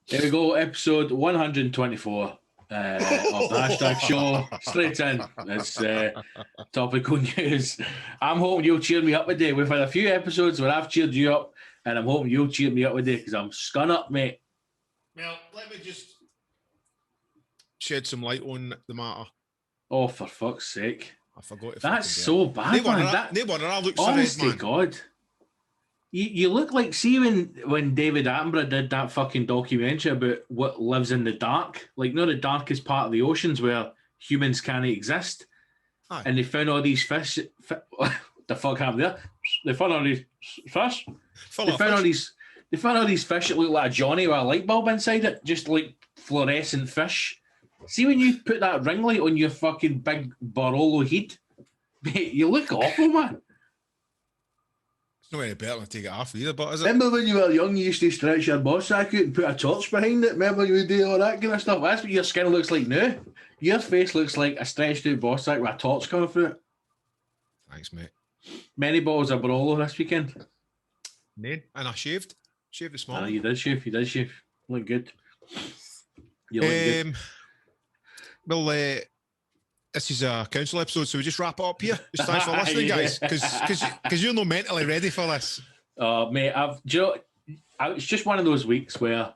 Here we go, episode 124 of the hashtag show. Straight in. It's topical news. I'm hoping you'll cheer me up today. We've had a few episodes where I've cheered you up, and I'm hoping you'll cheer me up today because I'm scun up, mate. Well, let me just shed some light on the matter. Oh, for fuck's sake. I forgot to That's so bad, man. I look honest man. to God. You look like, see when David Attenborough did that fucking documentary about what lives in the dark, like, the darkest part of the oceans where humans can't exist. Aye. And they found all these fish. What the fuck happened there? They found all these fish. They found all these fish that look like a Johnny with a light bulb inside it, just like fluorescent fish. See when you put that ring light on your fucking big Barolo heat, mate, you look awful, man. It's not any better than take it off either, but is it? Remember when you were young, you used to stretch your ball sack out and put a torch behind it? Remember you would do all that kind of stuff? That's what your skin looks like now. Your face looks like a stretched out ball sack with a torch coming through it. Thanks, mate. Many bottles of Barolo this weekend. And I shaved. Shaved this morning. You did shave. Look good. You look good. Well, this is a council episode, so we just wrap it up here. Just thanks for listening, guys, because you're not mentally ready for this. Mate, it's just one of those weeks where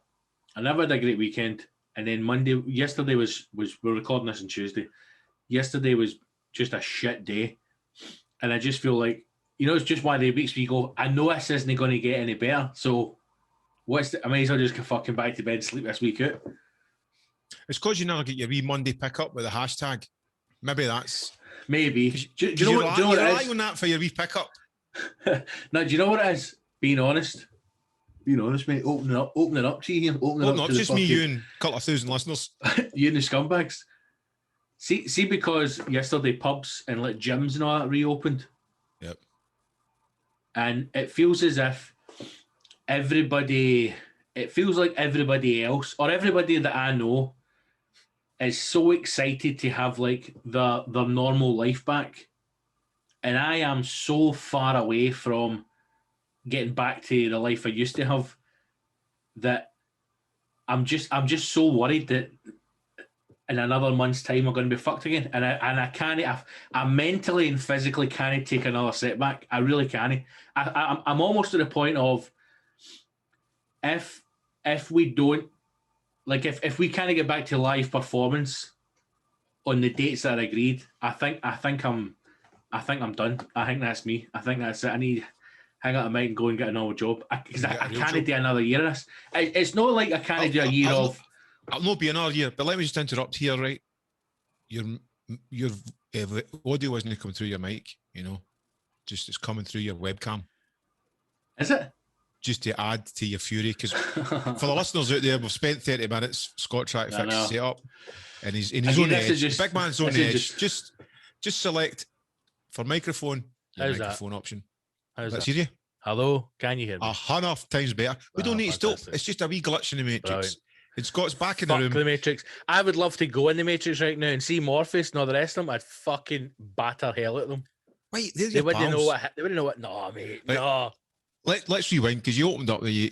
I never had a great weekend, and then yesterday was we're recording this on Tuesday. Yesterday was just a shit day, and I just feel like, it's just one of the weeks where you go, I know this isn't going to get any better, so I might as well just go fucking back to bed and sleep this week out. It's because you never get your wee Monday pickup with a hashtag. Maybe that's... Maybe. Do you know what you're it is? relying on that for your wee pickup. No, do you know what it is? Being honest, mate. Opening up to you here. Opening up to just me, you, and a couple of thousand listeners. You and the scumbags. See, because yesterday pubs and like gyms and all that reopened. Yep. And it feels as if everybody else, or everybody that I know, is so excited to have like their normal life back, and I am so far away from getting back to the life I used to have that I'm just so worried that in another month's time I'm going to be fucked again, and I can't. I mentally and physically can't take another setback. I really can't. I'm almost to the point of if we don't. Like if we can't get back to live performance on the dates that I agreed, I think I'm done. I think that's me. I think that's it. I need to hang out a mic and go and get another job because I can't do another year of this. It's not like I can't do a year of. I'll not be another year, but let me just interrupt here, right? Your audio isn't coming through your mic, just it's coming through your webcam. Is it? Just to add to your fury, because for the listeners out there, we've spent 30 minutes, Scott trying to fix the setup, and he's in his own edge, big man's own edge. Just select for microphone, your microphone option. Let's hear you. Hello, can you hear me? 100 times better. We don't need to stop. It's just a wee glitch in the Matrix. Brilliant. And Scott's back in the room. The Matrix. I would love to go in the Matrix right now and see Morpheus and all the rest of them. I'd fucking batter hell at them. Wait, they wouldn't know what. They wouldn't know what. No, mate. Right. No. Let's rewind, because you opened up. You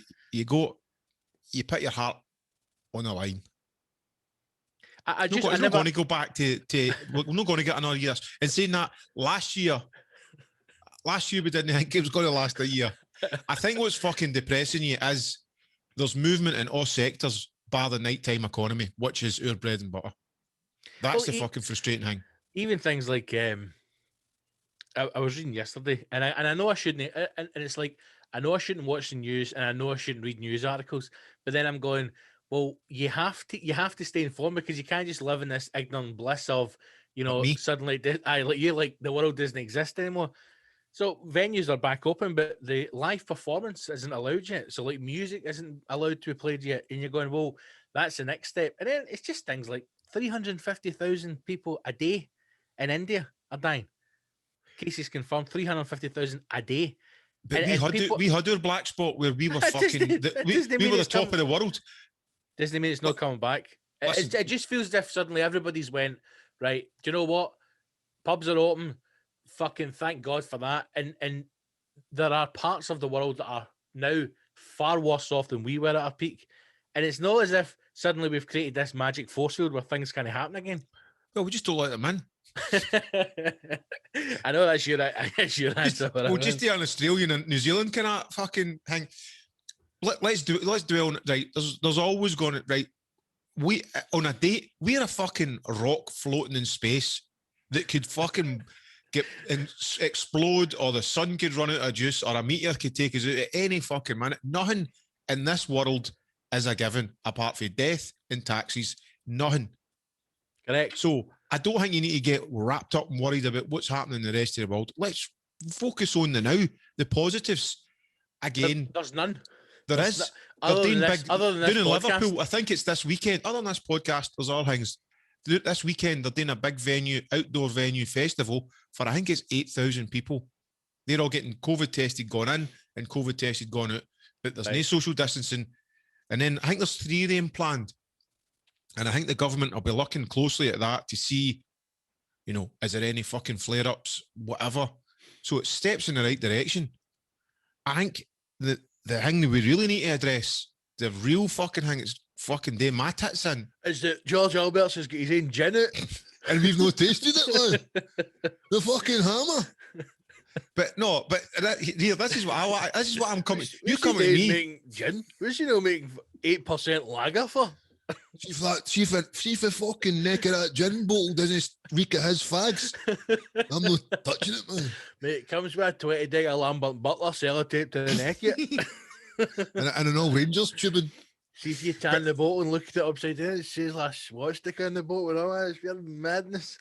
put your heart on the line. I'm not going to go back to. We're not going to get another year. And saying that, last year we didn't think it was going to last a year. I think what's fucking depressing you is there's movement in all sectors, bar the nighttime economy, which is our bread and butter. That's the fucking frustrating thing. Even things like I was reading yesterday, and I know I shouldn't, and it's like, I know I shouldn't watch the news, and I know I shouldn't read news articles, but then I'm going, well, you have to stay informed, because you can't just live in this ignorant bliss of, suddenly like the world doesn't exist anymore. So venues are back open, but the live performance isn't allowed yet. So like music isn't allowed to be played yet, and you're going, well, that's the next step. And then it's just things like 350,000 people a day in India are dying. Cases confirmed, 350,000 a day. But we had our black spot where we were fucking... we were the top of the world. Doesn't mean it's not coming back. It just feels as if suddenly everybody's went, right, do you know what? Pubs are open. Fucking thank God for that. And there are parts of the world that are now far worse off than we were at our peak. And it's not as if suddenly we've created this magic force field where things can't happen again. Well, we just don't let them in. I know that's your answer. Just do an Australian and New Zealand kind of fucking thing. Let's dwell on it, right? There's always going to, right? We on a date, we're a fucking rock floating in space that could fucking get and explode, or the sun could run out of juice, or a meteor could take us out at any fucking minute. Nothing in this world is a given apart from death and taxes. Nothing. Correct. So I don't think you need to get wrapped up and worried about what's happening in the rest of the world. Let's focus on the now, the positives. Again, there's none. There is. Other than this in podcast. Liverpool, I think it's this weekend. Other than this podcast, there's other things. This weekend, they're doing a big outdoor venue festival for, I think it's 8,000 people. They're all getting COVID tested going in and COVID tested going out. But there's no social distancing. And then I think there's 3 of them planned. And I think the government will be looking closely at that to see, is there any fucking flare-ups, whatever. So it steps in the right direction. I think the thing that we really need to address, the real fucking thing is fucking day my tits in, is that George Alberts has got his own gin out. And we've not tasted it, man. The fucking hammer. This is what I want. This is what I'm coming. You coming to me? Making gin? What's making 8% lager for? See if the fucking neck of that gin bottle doesn't reek of his fags. I'm not touching it, man. Mate, it comes with a 20 digger Lambert Butler sellotape to the neck yet. and an old Rangers tubing. See if you tan the bottle and look at it upside down, it says a swastika in the bottle and all that. It's pure madness.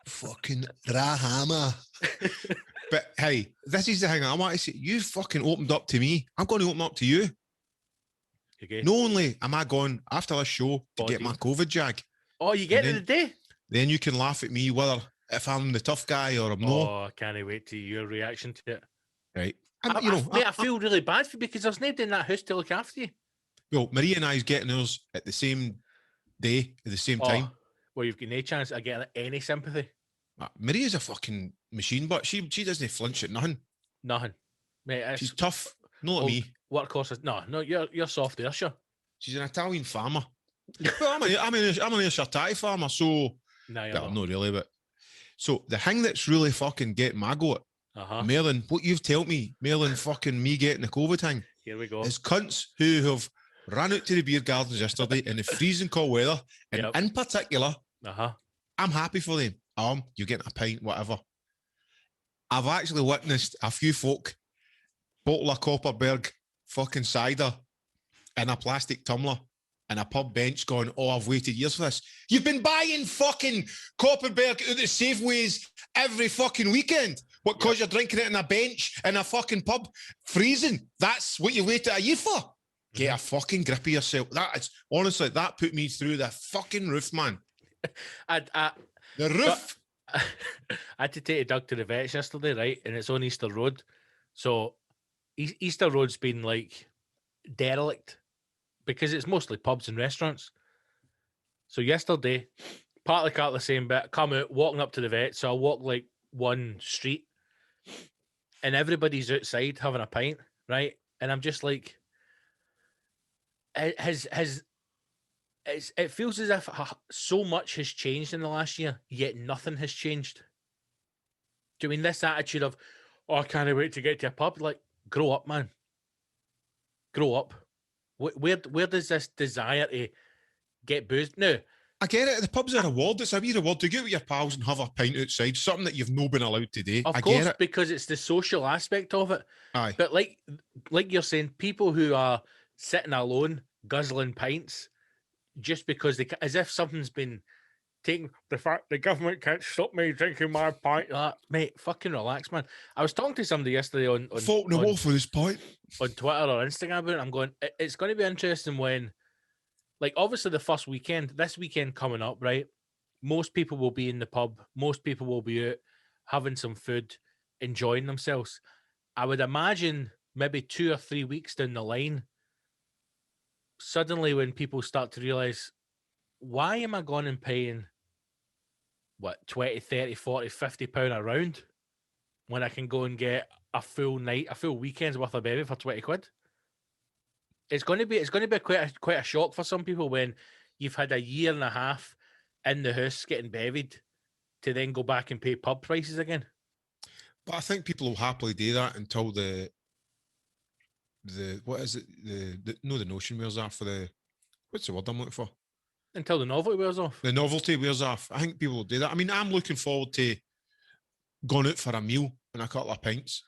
Fucking Rahama. But hey, this is the thing I want to say. You fucking opened up to me. I'm going to open up to you. Okay. Not only am I going after this show to get my COVID jag. Oh, you get it today? Then you can laugh at me whether if I'm the tough guy or I'm not. Oh, I can't wait to your reaction to it. Right. I feel really bad for you because there's nobody in that house to look after you. Well, Maria and I's getting ours at the same day, at the same time. Well, you've got no chance of getting any sympathy. Maria's a fucking machine, but she doesn't flinch at nothing. Nothing. Mate, she's tough. Not like me. Workhorse. No, you're soft there, sure. She's an Italian farmer. Well, I'm an Chartati farmer, so not really, but so the thing that's really fucking getting my goat, Merlin, what you've told me, Merlin, fucking me getting the COVID thing. Here we go. Is cunts who have ran out to the beer gardens yesterday in the freezing cold weather, and in particular, I'm happy for them. You're getting a pint, whatever. I've actually witnessed a few folk bottle of Copperberg fucking cider in a plastic tumbler and a pub bench going, I've waited years for this. You've been buying fucking Copperberg out of Safeways every fucking weekend. What, because you're drinking it in a bench in a fucking pub, freezing? That's what you waited a year for? Get a fucking grip of yourself. Honestly, that put me through the fucking roof, man. The roof. I had to take a dog to the vets yesterday, right? And it's on Easter Road. So Easter Road's been like derelict because it's mostly pubs and restaurants. So yesterday, part of the car the same bit, come out, walking up to the vet. So I walk like one street and everybody's outside having a pint, right? And I'm just like, it feels as if so much has changed in the last year, yet nothing has changed. Do you mean this attitude of, I can't wait to get to a pub? Like, grow up, man. Grow up. Where does this desire to get boozed? No. I get it. The pub's a reward. It's a wee reward to go with your pals and have a pint outside, something that you've not been allowed to do. Of course, because it's the social aspect of it. Aye. But like you're saying, people who are sitting alone, guzzling pints, just because as if something's been taken, the fact the government can't stop me drinking my pint. Mate, fucking relax, man. I was talking to somebody yesterday on faulting the wall for this pint on Twitter or Instagram about it. I'm going, it's going to be interesting when, like, obviously the first weekend, this weekend coming up, right? Most people will be in the pub. Most people will be out having some food, enjoying themselves. I would imagine maybe 2 or 3 weeks down the line, suddenly when people start to realise, why am I going and paying, 20, 30, 40, 50 pound a round when I can go and get a full night, a full weekend's worth of baby for 20 quid? It's going to be quite a shock for some people when you've had a year and a half in the house getting bevied to then go back and pay pub prices again. But I think people will happily do that until the what is it? The notion wears off for the what's the word I'm looking for? Until the novelty wears off. The novelty wears off. I think people will do that. I mean, I'm looking forward to going out for a meal and a couple of pints.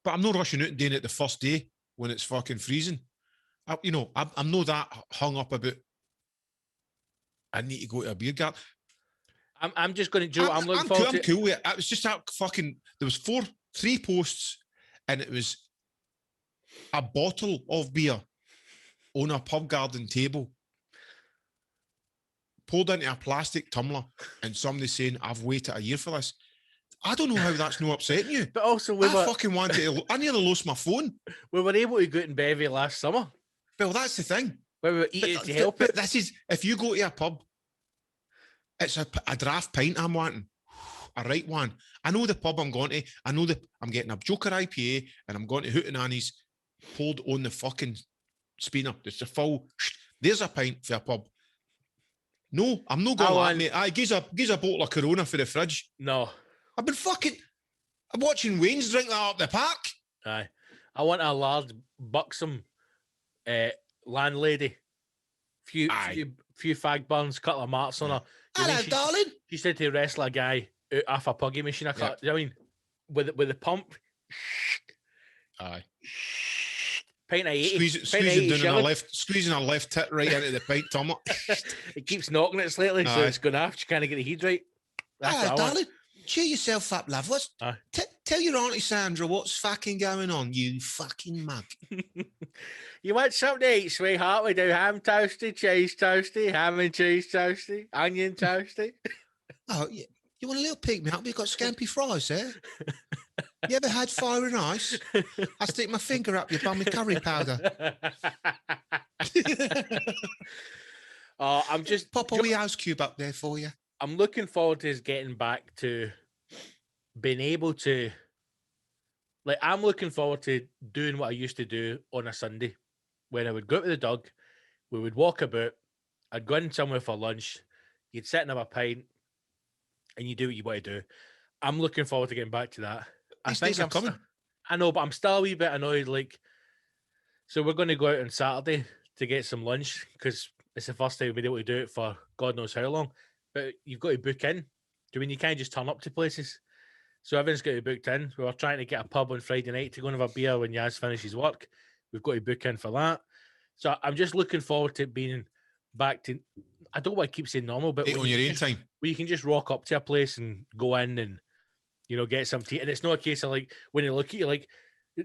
But I'm not rushing out and doing it the first day when it's fucking freezing. I'm not that hung up about I need to go to a beer garden. I'm just going to do. I'm looking forward to. I'm cool with it. It was just that fucking. There was 3 posts, and it was a bottle of beer on a pub garden table, poured into a plastic tumbler, and somebody saying, "I've waited a year for this." I don't know how that's not upsetting you. But also, fucking wanted to. I nearly lost my phone. We were able to go out in bevy last summer. Well, that's the thing. We were eating to help it. This is if you go to a pub. It's a draft pint I'm wanting, a right one. I know the pub I'm going to. I know that I'm getting a Joker IPA and I'm going to Hootenanny's poured on the fucking spinner. It's a full. There's a pint for a pub. No, I'm not going to that, mate. Gives a bottle of Corona for the fridge. No. I'm watching Wayne's drink that up the park. Aye. I want a large, buxom landlady. Few fag burns, couple of marks on her. Hello, darling. She said to wrestle a guy out off a puggy machine. I mean, with the pump. Aye. Pint of 80. Squeezing her left tit right into the pint tumbler. It keeps knocking it slightly, so it's going off. She can't get the heat right. Hello, darling. Cheer yourself up, love. Tell your Auntie Sandra what's fucking going on, you fucking mug. You want something to eat, sweetheart? We do ham toasty, cheese toasty, ham and cheese toasty, onion toasty. Oh, yeah. You want a little pick me up? We've got scampi fries there. You ever had fire and ice? I stick my finger up your bum with curry powder. I'm just pop a wee ice cube up there for you. I'm looking forward to getting back to being able to, like, I'm looking forward to doing what I used to do on a Sunday when I would go out with the dog, we would walk about, I'd go in somewhere for lunch, you'd sit and have a pint, and you do what you want to do. I'm looking forward to getting back to that. These days are coming. I know, but I'm still a wee bit annoyed. Like, so we're going to go out on Saturday to get some lunch because it's the first time we've been able to do it for God knows how long. But you've got to book in. Do you mean you can't just turn up to places? So everyone's got to be booked in. We were trying to get a pub on Friday night to go and have a beer when Yaz finishes work. We've got to book in for that. So I'm just looking forward to being back to, I don't want to keep saying normal, but on your own time. Where you can just rock up to a place and go in and, you know, get some tea. And it's not a case of like, when you look at you, like,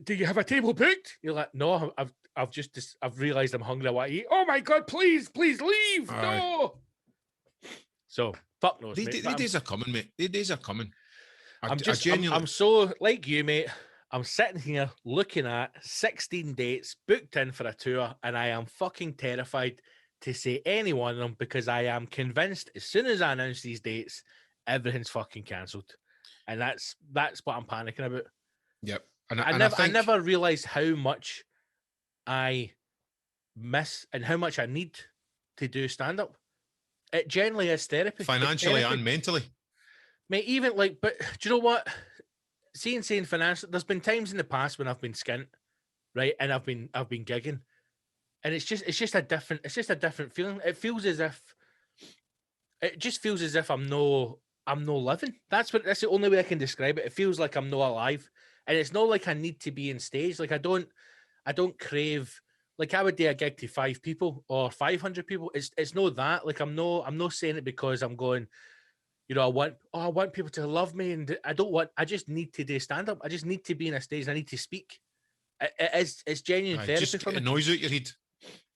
do you have a table booked? You're like, no, I've realized I'm hungry. I want to eat. Oh my God, please leave. No. So fuck knows. These days are coming, mate. These days are coming. I'm so like you, mate. I'm sitting here looking at 16 dates booked in for a tour, and I am fucking terrified to say any one of them because I am convinced as soon as I announce these dates, everything's fucking cancelled, and that's what I'm panicking about. Yep. I never realized how much I miss and how much I need to do stand up. It generally is therapy, financially and mentally. Mate, even like, but do you know what? Saying financial, there's been times in the past when I've been skint, right, and I've been gigging, and it's just a different feeling. It just feels as if I'm no living. That's the only way I can describe it. It feels like I'm not alive, and it's not like I need to be in stage. Like I don't crave. Like I would do a gig to 5 people or 500 people. It's not that. Like I'm not saying it because I'm going, you know, I want people to love me, and I just need to do stand up. I just need to be in a stage. I need to speak. It's genuine therapy just for me. Noise out your head.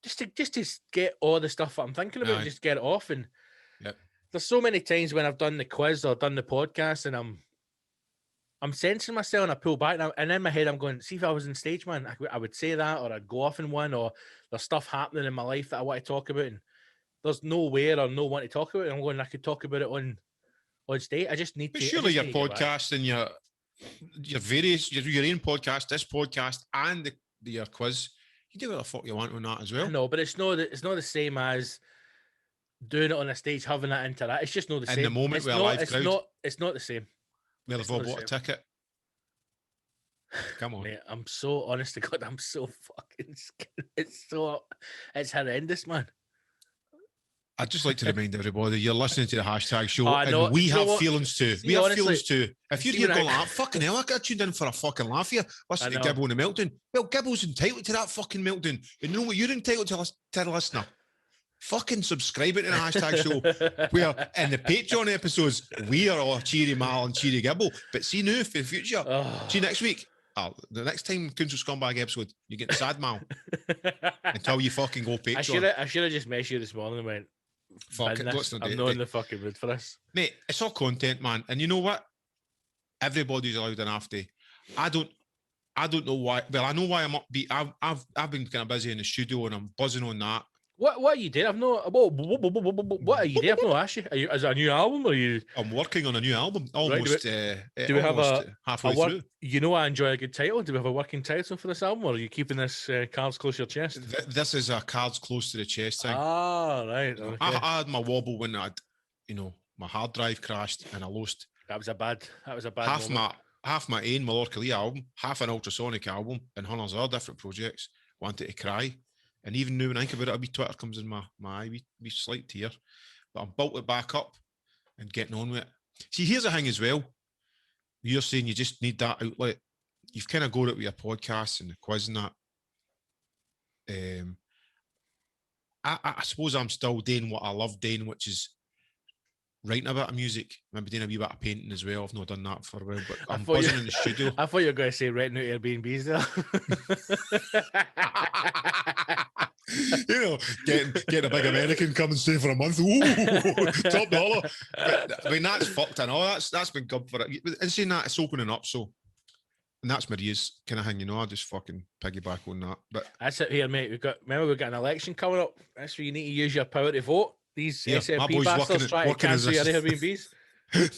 Just to get all the stuff that I'm thinking about, and just get it off. And there's so many times when I've done the quiz or done the podcast, and I'm sensing myself, and I pull back, and in my head I'm going, see if I was in stage, man, I would say that, or I'd go off in one, or there's stuff happening in my life that I want to talk about, and there's nowhere or no one to talk about it. I'm going, I could talk about it on stage. I just need to. Surely your podcast and your various your own podcast, this podcast, and your quiz, You do what the fuck you want on that as well. No, but it's not the same as doing it on a stage, having that interaction. It's just not the same. In the moment it's with a not, live it's crowd. It's not the same. Where they've all bought a ticket. Come on. Mate, I'm so honest to God, I'm so fucking scared. It's horrendous, man. I'd just like to remind everybody, you're listening to the hashtag show, know, and we have what? feelings too. See, we have honestly, feelings too. If you're here going like, fucking hell, I got tuned in for a fucking laugh here. Listen to Gibbo and the Meltdown. Well, Gibbo's entitled to that fucking meltdown. And you know what you're entitled to the listener? Fucking subscribing to the hashtag show. Where in the Patreon episodes, we are all cheery Mal and cheery Gibbo. But see now for the future. See next week. The next time Council Scumbag episode, you get sad Mal. Until you fucking go Patreon. I should have just messaged you this morning and went, fuck it, let's not do it. I'm not in the fucking mood for this. Mate, it's all content, man. And you know what? Everybody's allowed an half day. I don't know why. Well, I know why I'm upbeat. I've been kind of busy in the studio and I'm buzzing on that. What are you doing? What are you doing? I've not asked you. Is it a new album or are you? I'm working on a new album. Almost. Do we have halfway through? You know, I enjoy a good title. Do we have a working title for this album, or are you keeping this cards close to your chest? This is a cards close to the chest thing. Ah, right. Okay. I had my wobble when my hard drive crashed and I lost. That was a bad half my Ain Mallorca Lee album, half an ultrasonic album, and hundreds of other different projects. Wanted to cry. And even now when I think about it, a wee Twitter comes in my eye, wee slight tear. But I'm built it back up and getting on with it. See, here's the thing as well. You're saying you just need that outlet. You've kind of got it with your podcasts and the quiz and that. I suppose I'm still doing what I love doing, which is writing a bit of music, maybe doing a wee bit of painting as well. I've not done that for a while, but I'm buzzing in the studio. I thought you were going to say renting out Airbnbs there. Getting a big American come and stay for a month. Ooh, top dollar. But, I mean, that's fucked. I know that's been good for it. And saying that, it's opening up. So, and that's Maria's kind of thing, I just fucking piggyback on that. But that's it here, mate. We've got an election coming up. That's where you need to use your power to vote. These SNP bastards trying to cancel your Airbnbs.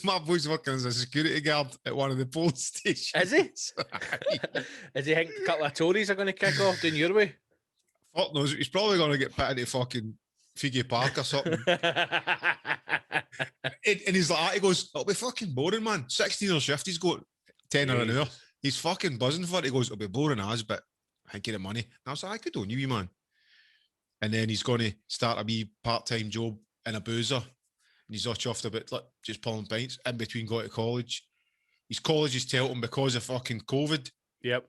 My boy's working as a security guard at one of the polling stations. Is he? Is he think a couple of Tories are going to kick off doing your way? Fuck knows. He's probably going to get put into fucking Figgy Park or something. and he's like, he goes, it'll be fucking boring, man. 16 hour shift, he's got 10 an hour. He's fucking buzzing for it. He goes, it'll be boring as, but I get the money. And I was like, I could on you, man. And then he's going to start a wee part-time job in a boozer. And he's all chuffed about like, just pulling pints in between going to college. His colleges tell him because of fucking COVID,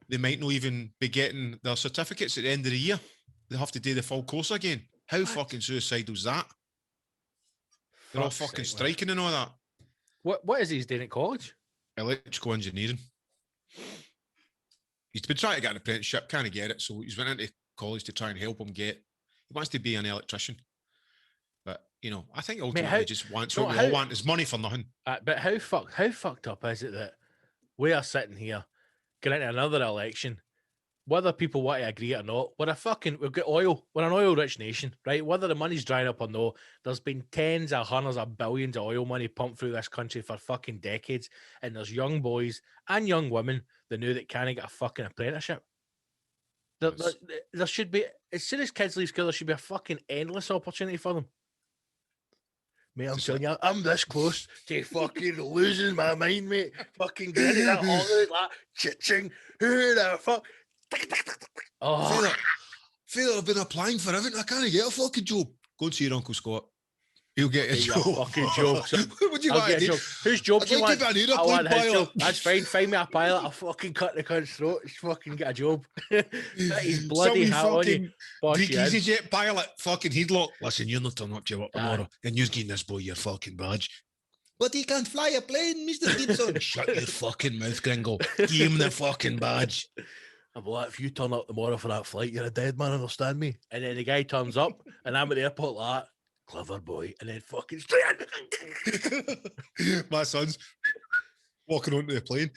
they might not even be getting their certificates at the end of the year. They have to do the full course again. How fucking suicidal is that? They're all fucking striking and all that. What is he doing at college? Electrical engineering. He's been trying to get an apprenticeship, can't get it. So he's went into college to try and help him get. He wants to be an electrician. But, I think ultimately just wants what we all want is money for nothing. But how fucked up is it that we are sitting here going into another election, whether people want to agree or not, we've got oil. We're an oil-rich nation, right? Whether the money's drying up or no, there's been tens of hundreds of billions of oil money pumped through this country for fucking decades, and there's young boys and young women that knew that can't get a fucking apprenticeship. There should be, as soon as kids leave school, there should be a fucking endless opportunity for them. Mate, I'm telling you, I'm this close to fucking losing my mind, mate. Fucking getting that holiday, like, ching, who the fuck? Oh. Feel I've been applying for everything. I can't get a fucking job. Go and see your Uncle Scott. He'll get a job. Fucking job. What do you want to do? Whose job do you want? I want his job. That's fine. Find me a pilot. I'll fucking cut the cunt's throat. Just fucking get a job. He's bloody hat on you. Greek EasyJet pilot. Fucking headlock. Listen, you're not turning up to work tomorrow. And you're getting this boy your fucking badge. But he can't fly a plane, Mr. Gibson. Shut your fucking mouth, gringo. Give him the fucking badge. I'm like, if you turn up tomorrow for that flight, you're a dead man, understand me? And then the guy turns up, and I'm at the airport like that. Clever boy. And then fucking straight in. My son's walking onto the plane.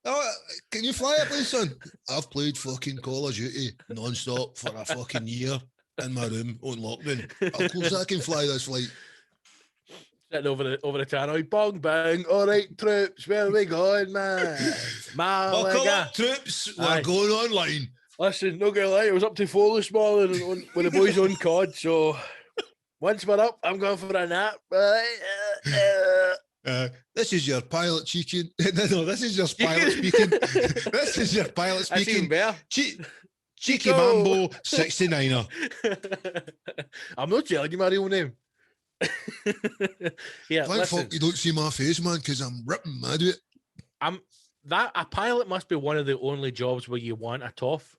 Oh, can you fly a plane, son? I've played fucking Call of Duty non-stop for a fucking year in my room on lockdown. Of course I can fly this flight. Sitting over the tannoy, bong bang. All right, troops, where are we going, man? Buckle up, troops. We're going online. Listen, not gonna lie, I was up to 4 this morning when the boys on COD, so once we're up, I'm going for a nap. This is your pilot speaking. No, this is your pilot speaking. This is your pilot speaking. That's even better. Cheeky Mambo 69er. I'm not telling you my real name. Yeah, Thank fuck you don't see my face, man, because I'm ripping mad with it. A pilot must be one of the only jobs where you want a toff.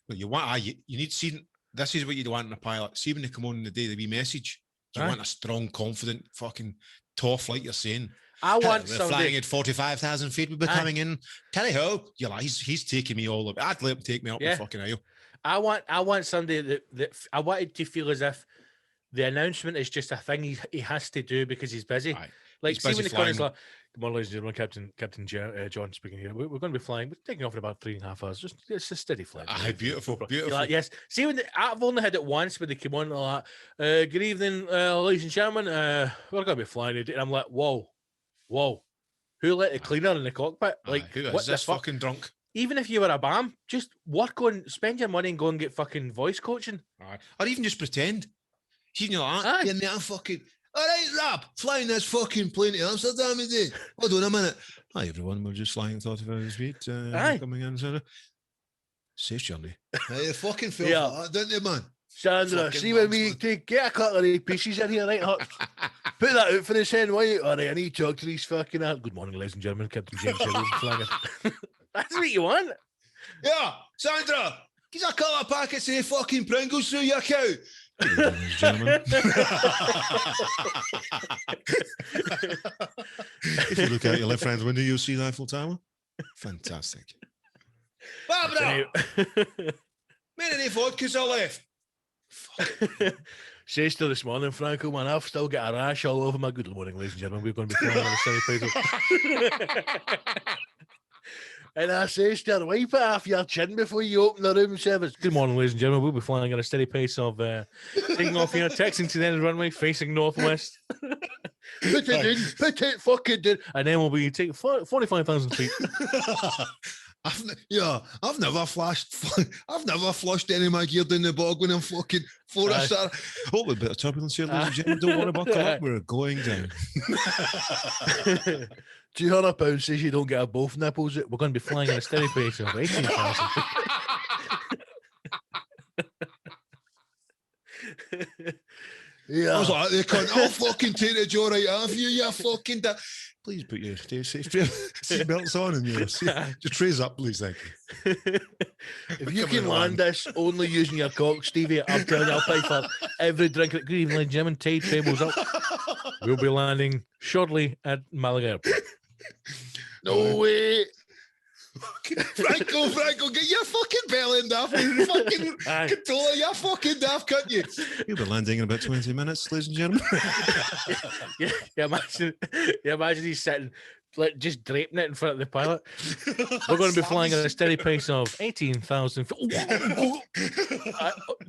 Well, you need to see. This is what you want in a pilot. See when they come on in the day, the wee message. You want a strong, confident, fucking toff, like you're saying. I want we're somebody flying at 45,000 feet. We'll be coming in. Tally ho! You're like, he's taking me all up. I'd let him take me up the fucking aisle. I want somebody that I wanted to feel as if the announcement is just a thing he has to do because he's busy. Aye. Like, He's see busy when the flying. Connor's like, "Good morning, ladies and gentlemen, Captain John speaking here. We're going to be flying. We're taking off in about 3.5 hours. It's a steady flight." Aye, beautiful. You're like, yes. See, I've only had it once when they came on like, "Good evening, ladies and gentlemen. We're going to be flying today." And I'm like, whoa. Who let the cleaner in the cockpit? Like, who is what this the fuck? fucking drunk? Even if you were a BAM, just spend your money and go and get fucking voice coaching. Aye. Or even just pretend. See, you're like, Aye. yeah, mate, I'm fucking. All right, Rob, flying this fucking plane to Amsterdam today. Hold on a minute. Hi, everyone. We're just flying at 35 speed. Coming in, sir. Safe journey. You fucking feel for that, didn't you, man? Sandra, Fucking see when we monster. get a couple of these pieces in here, right? Put that out for the send, will you? All right, I need to talk to these fucking out. Good morning, ladies and gentlemen. Captain James Flanger. That's what you want. Yeah, Sandra, get a couple of packets of fucking Pringles through your cow. Good evening, ladies and gentlemen. If you look out your left-hand window, you'll see the Eiffel Tower. Fantastic. Barbara! Many vodkas are left. Says to this morning, Franco, man, I've still got a rash all over my. Good morning, ladies and gentlemen. We're going to be flying on a semi-pedal. And I says to her, wipe it off your chin before you open the room service. Good morning, ladies and gentlemen. We'll be flying at a steady pace of taking off here, taxing to the end of the runway, facing northwest. Put it fucking in. And then we'll be taking 45,000 feet. I've never flushed any of my gear down the bog when I'm fucking 4-star. Oh, a bit of turbulence here, ladies and gentlemen. Don't worry, buckle up. We're going down. £200 says you don't get both nipples. We're going to be flying at a steady pace of 18,000 feet. Yeah. I was like, they can't. I'll fucking take the jaw right off you fucking. Please put your seat belts on and your trays up, please. Thank you. If you can land this only using your cock, Stevie, I'm telling you, I'll pay for every drink. Good evening, ladies and gentlemen. Tide tables up. We'll be landing shortly at Malaga Airport. No way. Franco, get your fucking belly daft. Fucking controller, you're fucking daft, can't you? You'll be landing in about 20 minutes, ladies and gentlemen. Imagine he's sitting, like, just draping it in front of the pilot. We're going to be flying at a steady pace of 18,000 feet.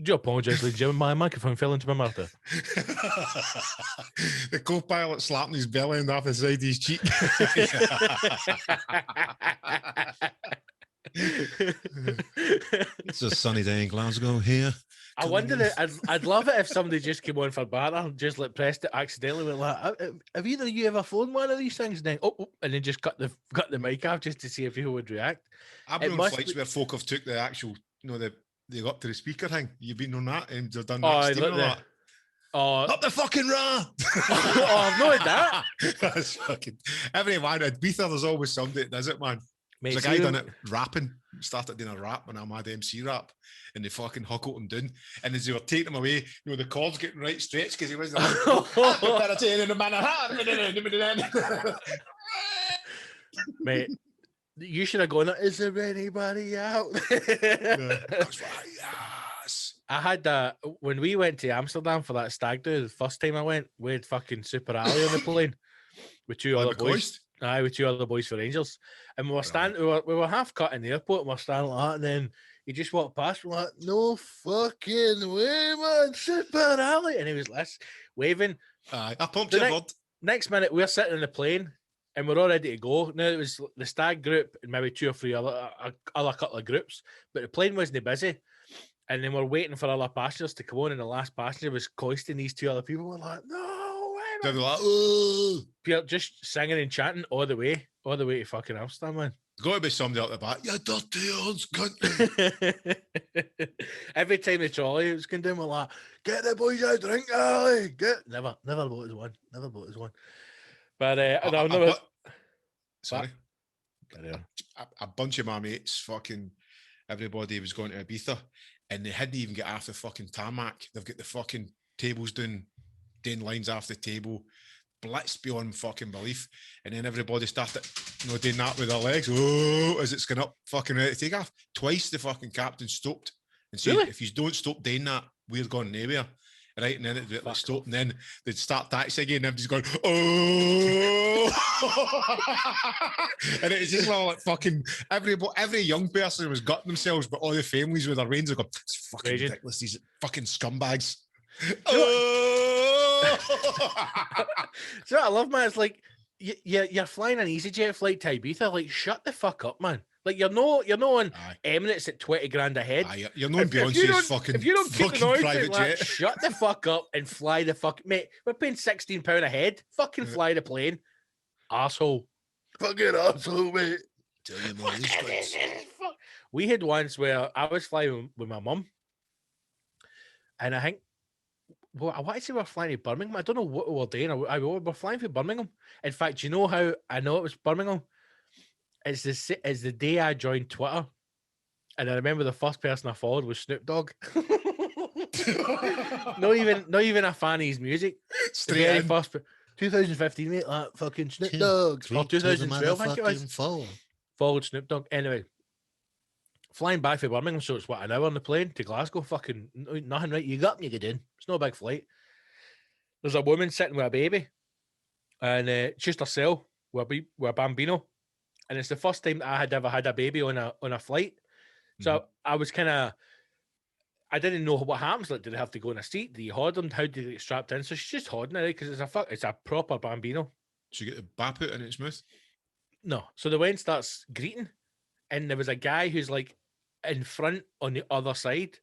Do apologise, ladies and gentlemen. My microphone fell into my mouth there. The co-pilot slapping his belly and off the side of his cheek. It's a sunny day in Glasgow here. I wonder, I'd love it if somebody just came on for banter, just like pressed it accidentally, went like, have either of you ever flown one of these things? And then, and then just cut the mic off just to see if people would react. I've been on flights where folk have took the actual, they got to the speaker thing. You've been on that and they've done that. That. Up the fucking ra! I've not had that. That's fucking everyone at Ibiza. There's always somebody that does it, man. Mate, there's a guy done it rapping. Started doing a rap when I'm at MC rap, and they fucking huckled him down. And as they were taking him away, the chords getting right stretched because he wasn't. Mate, you should have gone. Is there anybody out? That's right. Yes. I had when we went to Amsterdam for that stag do. The first time I went, we had fucking Super Ali on the plane with two other boys. Aye, with two other boys for Angels, and we were standing. We were half cut in the airport, and we're standing like that, and then he just walked past. We're like, "No fucking way, man, Super Ali!" And he was waving. I pumped your blood. Next minute, we're sitting in the plane, and we're all ready to go. Now, it was the stag group and maybe 2 or 3 other couple of groups, but the plane wasn't busy. And then we're waiting for other passengers to come on, and the last passenger was coasting these 2 other people. We're like, no way, They're man. like, oh. Just singing and chanting all the way to fucking Amsterdam, man. There's got to be somebody out the back. You dirty old cunt. Every time the trolley was going down, we're like, get the boys a drink, Ali. Never bought us one. But I'll never. Sorry. A bunch of my mates, fucking everybody was going to Ibiza, and they hadn't even get off the fucking tarmac. They've got the fucking tables doing lines off the table, blitzed beyond fucking belief, and then everybody started, doing that with their legs. Oh, as it's going up, fucking ready to take off. Twice the fucking captain stopped and said, Really? if you don't stop doing that, we're going nowhere. Right, and then it would stop, and then they'd start taxi again, and everybody's going, oh, and it was just like fucking every young person was gutting themselves, but all the families with their reins are going, it's fucking ridiculous, these fucking scumbags. Oh! So what I love, man, it's like you're flying an EasyJet flight to Ibiza, like shut the fuck up, man. Like you're no on Emirates at 20 grand a head. You're not Beyonce's fucking. If you don't keep the noise, private like, jet. shut the fuck up and fly the fuck, mate. We're paying £16 a head. Fucking fly the plane, asshole. Fucking asshole, mate. Tell you more these guys. We had once where I was flying with my mum, and I think. Well, I want to say we're flying to Birmingham. I don't know what we were doing. We're flying for Birmingham. In fact, you know how I know it was Birmingham? It's the day I joined Twitter, and I remember the first person I followed was Snoop Dogg. not even a fan of his music. Straight in. First, 2015, mate. Like fucking Snoop Dogg. Or 2012, I think it was. Followed Snoop Dogg. Anyway, flying back from Birmingham, so it's an hour on the plane to Glasgow. Fucking nothing, right? You get up and you get in. It's no big flight. There's a woman sitting with a baby, and just herself with a bambino. And it's the first time that I had ever had a baby on a flight. So I was I didn't know what happens. Like, did they have to go in a seat? Do you hold them? How do they get strapped in? So she's just holding it, right? Because it's a proper bambino. So you get the bap out in its mouth? No. So the wind starts greeting, and there was a guy who's like in front on the other side,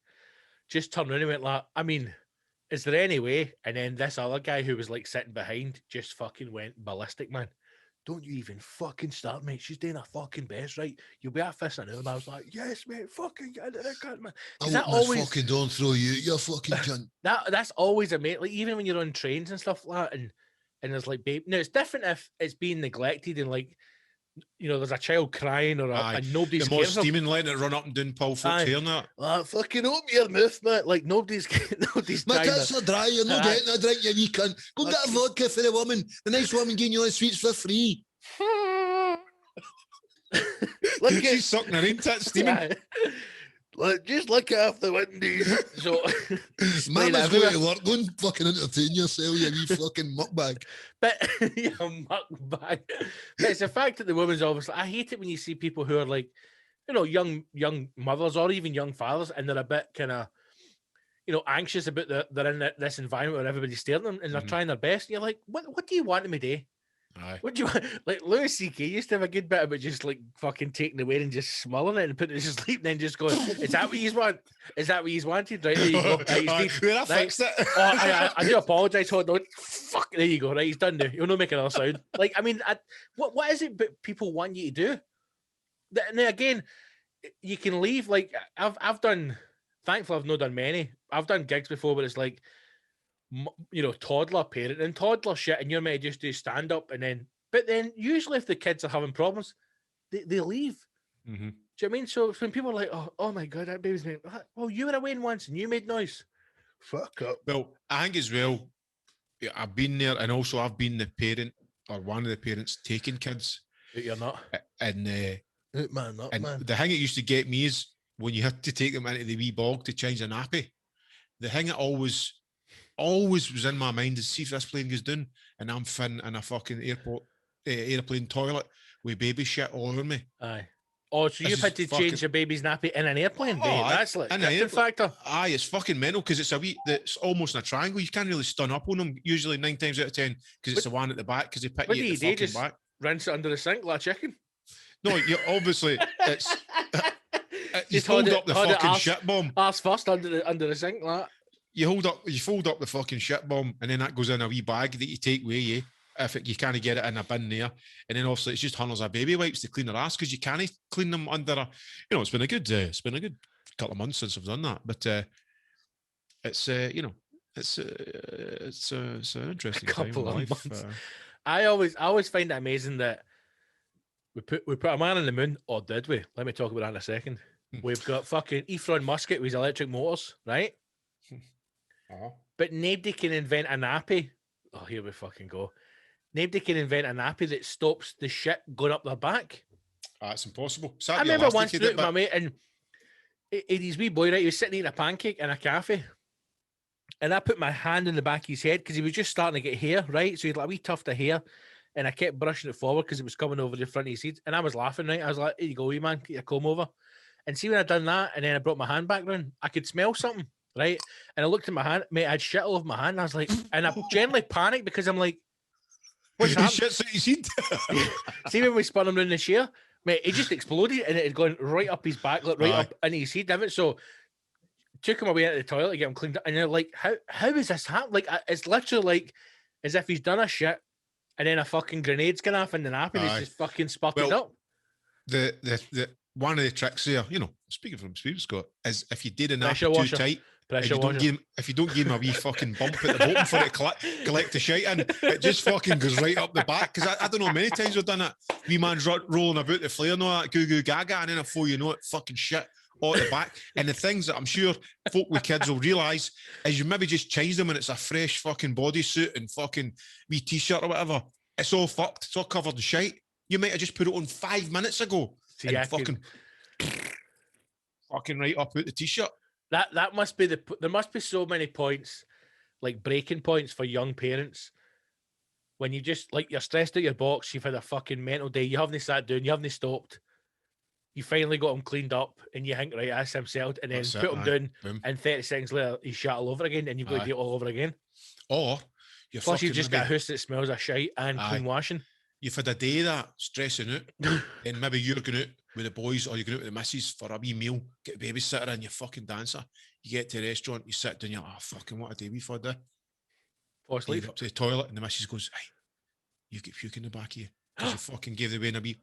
just turned around and went like, I mean, is there any way? And then this other guy who was like sitting behind just fucking went ballistic, man. Don't you even fucking start, mate. She's doing her fucking best, right? You'll be at fist and I was like, yes, mate, fucking get into the cunt, man. Fucking don't throw you fucking cunt. That's always a mate. Like, even when you're on trains and stuff like that, and there's like, babe. Now, it's different if it's being neglected and like, there's a child crying or and nobody's more steaming, letting it run up and down Paul Folk's hair and that. Fucking open your mouth, man. Like, nobody's my tits are dry, you're not getting a drink, you wee cunt. Go get a vodka for the woman. The nice woman giving you all the sweets for free. Look, she's sucking her in tits, steaming. Just look off the windows. So, Mama's going to work. Go and fucking entertain yourself, you wee fucking muckbag. But you muckbag. But it's the fact that the woman's obviously. I hate it when you see people who are like, young mothers or even young fathers, and they're a bit kind of, anxious about they're in this environment where everybody's staring at them and they're trying their best. And you're like, what do you want me to do? Aye. What do you want? Like, Louis C.K. used to have a good bit about just like fucking taking the weight and just smelling it and putting it to sleep and then just going, is that what you want? Is that what he's wanted? Right, there you go. Right, I fixed it. I do apologise. Hold on. Fuck, there you go. Right, he's done now. He'll not make another sound. Like, I mean, what is it but people want you to do? Now, again, you can leave. Like, I've done, thankfully, I've not done many. I've done gigs before, but it's like, toddler parent and toddler shit, and you're meant to just do stand up, but then usually if the kids are having problems, they leave. Mm-hmm. Do you know what I mean? So when people are like, oh my god, that baby's made, well, you were away once and you made noise. Fuck up. Well, I think as well, I've been there, and also I've been the parent or one of the parents taking kids. But you're not. And man. The thing that used to get me is when you had to take them into the wee bog to change a nappy. The thing that always was in my mind is, see if this plane goes down and I'm fin in a fucking airplane toilet with baby shit all over me. Aye. Oh, so you've had to change your baby's nappy in an airplane, babe? That's like a factor. Aye, it's fucking mental because it's almost in a triangle. You can't really stun up on them usually 9 times out of 10 because it's the one at the back because they pick you at the fucking back. rinse it under the sink like chicken. No, you obviously it's you fold up the fucking shit bomb. Arse first under the sink, like. You fold up the fucking shit bomb, and then that goes in a wee bag that you take with you. You can't get it in a bin there, and then obviously it's just hundreds of baby wipes to clean their ass because you can't clean them under a. It's been a good couple of months since I've done that, but it's it's an interesting couple time of months. I always find it amazing that we put a man on the moon, or did we? Let me talk about that in a second. We've got fucking Elon Musk with his electric motors, right? But nobody can invent a nappy. Oh, here we fucking go. Nobody can invent a nappy that stops the shit going up their back. It's impossible. I remember once doing it with my mate, and his wee boy, right, he was sitting eating a pancake in a cafe, and I put my hand in the back of his head because he was just starting to get hair, right? So he had like a wee tuft of hair, and I kept brushing it forward because it was coming over the front of his head, and I was laughing, right? I was like, here you go, wee man, get your comb over. And see when I done that, and then I brought my hand back round, I could smell something, right? And I looked at my hand, mate, I had shit all over my hand, and I was like, and I generally panicked because I'm like, what's happening? See when we spun him around the chair, mate, it just exploded and it had gone right up his back, like right up into his head, didn't it? So took him away into the toilet to get him cleaned up, and they're like, how is this happening? Like, it's literally like as if he's done a shit and then a fucking grenade's gone off in the nap and he's just fucking sputtered up. The one of the tricks there, speaking from experience, Scott, is if you did a nap too tight, if you don't give him a wee fucking bump at the bottom for it to collect the shite in, it just fucking goes right up the back. Because I don't know, many times we've done it. Wee man's rolling about the flare and all that goo goo gaga, and then before you know it, fucking shit all at the back. And the things that I'm sure folk with kids will realise is you maybe just change them and it's a fresh fucking bodysuit and fucking wee t-shirt or whatever. It's all fucked. It's all covered in shite. You might have just put it on 5 minutes ago. See, and fucking right up out the t-shirt. That must be there must be so many points, like breaking points for young parents, when you just, like, you're stressed out your box, you've had a fucking mental day, you haven't sat down, you haven't stopped, you finally got him cleaned up, and you think, right, that's him settled, and then put him down, boom. And 30 seconds later, he's shot all over again, and you've got to do it all over again. Or plus you've just got a house that smells of shite and clean washing. You've had a day that stressing out, and maybe you're going out with the boys or you're going out with the missus for a wee meal, get a babysitter and you're fucking dancer. You get to the restaurant, you sit down, you're like, oh, fucking what a day we've had there. Fall asleep. You go up to the toilet and the missus goes, hey, you get puke in the back of you because you fucking gave the way in a wee,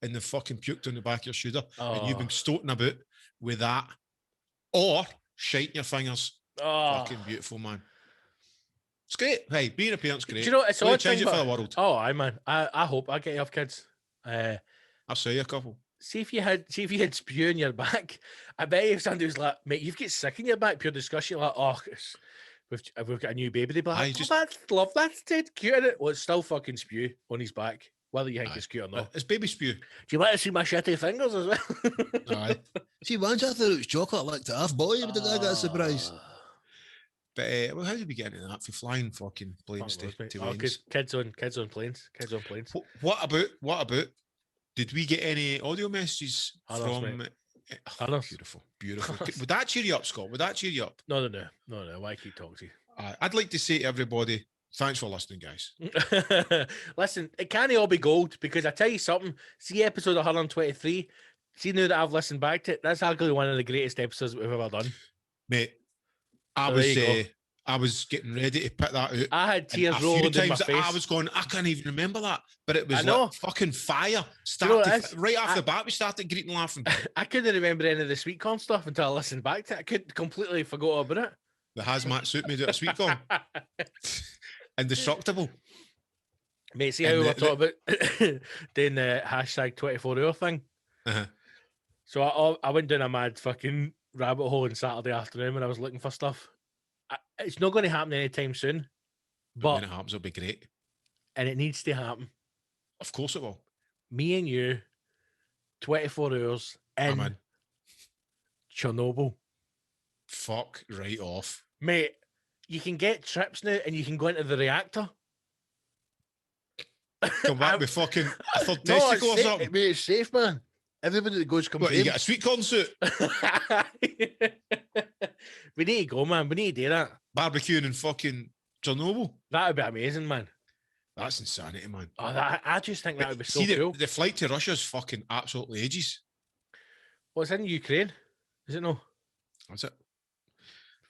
and the fucking puked on the back of your shoulder. And you've been stoating about with that or shite in your fingers. Fucking beautiful, man. It's great. Hey, being a parent's great. Do you know, it's all change it for the world. Oh, I man. I hope I get you off kids. I'll say you a couple. See if you had spew in your back. I bet if somebody was like, mate, you've got sick in your back, pure discussion, like, we've got a new baby. They'd be like, that's dead cute, isn't it? Well, it's still fucking spew on his back, whether you think it's cute or not. It's baby spew. Do you want to see my shitty fingers as well? Aye. See, once I thought it was chocolate, I liked it half, boy, but I got a surprise. But how did we get into that? For flying fucking planes to because kids on planes. What about? Did we get any audio messages from? Beautiful. Would that cheer you up, Scott? Would that cheer you up? No. Why keep talking to you? I'd like to say to everybody, thanks for listening, guys. Listen, it can't all be gold, because I tell you something. See episode 123. See, now that I've listened back to it, that's arguably one of the greatest episodes we've ever done, mate. I was getting ready to put that out. I had tears rolling down my face. I was going, I can't even remember that, but it was like fucking fire. Right off the bat, we started greeting, laughing. I couldn't remember any of the sweet corn stuff until I listened back to it. I could completely forgot about it. The hazmat suit made out of sweet corn. Indestructible. Mate, see how we were talking about doing the hashtag 24-hour thing? Uh-huh. So I went down a mad fucking rabbit hole on Saturday afternoon when I was looking for stuff. It's not going to happen anytime soon, but when it happens, it'll be great, and it needs to happen. Of course, it will. Me and you, 24 hours in Chernobyl. Fuck right off, mate. You can get trips now, and you can go into the reactor. Come back with fucking a third testicle or something. Mate, it's safe, man. Everybody that goes comes. What, you get a sweet corn suit? We need to go, man. We need to do that. Barbecuing in fucking Chernobyl. That would be amazing, man. That's insanity, man. Oh, I just think that would be so cool. The flight to Russia is fucking absolutely ages. What's in Ukraine? Is it no? That's it.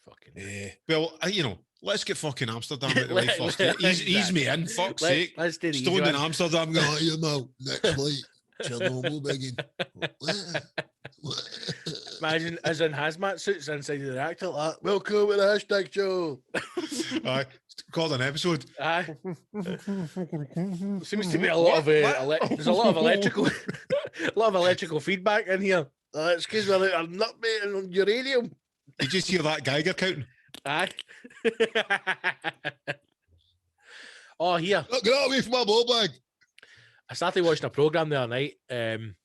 Fucking. Well, let's get fucking Amsterdam out the way first. Ease me in, fuck's sake. Let's do the Stoned in Amsterdam, going, you know, next flight. Chernobyl begging. Imagine as in hazmat suits inside the reactor. Like, welcome to the hashtag show. Aye, called an episode. Aye. Seems to be a lot of there's a lot of electrical, a lot of electrical feedback in here. Excuse me, I'm not on uranium. You just hear that Geiger counting. Aye. Oh, here. Get away from my ball bag. I started watching a program the other night, and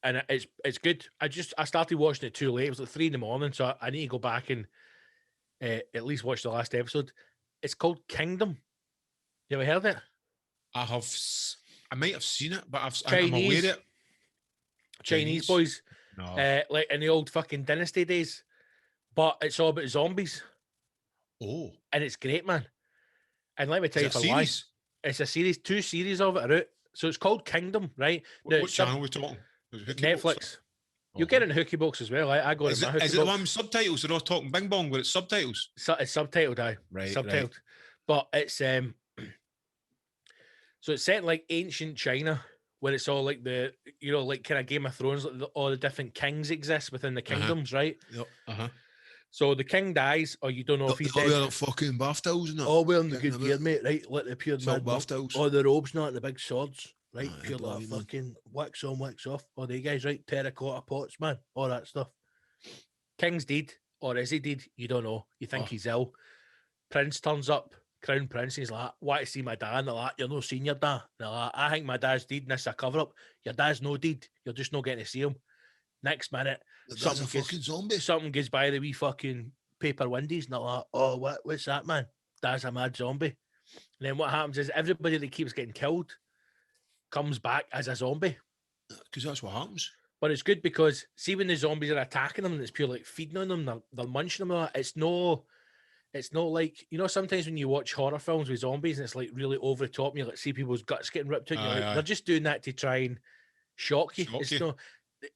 it's good. I started watching it too late. It was like 3 a.m, so I need to go back and at least watch the last episode. It's called Kingdom. You ever heard of it? I might have seen it, but I'm aware of it. Chinese boys, no. Like in the old fucking dynasty days, but it's all about zombies. Oh, and it's great, man. And let me tell you for why. It's a series. 2 series of it are out. So it's called Kingdom, right? What channel are we talking? Netflix. You get it in Hookie Box as well. I go in my Hookie Box. Is it the one with subtitles? They're not talking Bing Bong, but it's subtitles. It's subtitled, aye. Right. Subtitled. Right. But it's so it's set in like ancient China, where it's all like the like kind of Game of Thrones, like all the different kings exist within the kingdoms, right? Yep. So the king dies, or you don't know if he's dead. Wearing fucking bath towels and that. Oh, wearing the good gear, mate. Right, let the pure man. Bath towels. Oh, the robes, not the big swords. Right, Aye, pure bloody like man. fucking wax on, wax off. Oh, they guys, right? Terracotta pots, man. All that stuff. King's dead, or is he dead? You don't know. You think he's ill. Prince turns up. Crown Prince, he's like, want to see my dad? And they're like, you're not seeing your dad. And they're like, I think my dad's dead, and this is a cover up. Your dad's no dead. You're just not getting to see him. Next minute, That's a fucking zombie. something goes by the wee fucking paper windies, and they're like, oh, what's that, man? That's a mad zombie. And then what happens is everybody that keeps getting killed comes back as a zombie. Because that's what happens. But it's good because see when the zombies are attacking them and it's pure like feeding on them, they're munching them. It's not like, sometimes when you watch horror films with zombies and it's like really over the top and you like see people's guts getting ripped out, they're just doing that to try and shock you.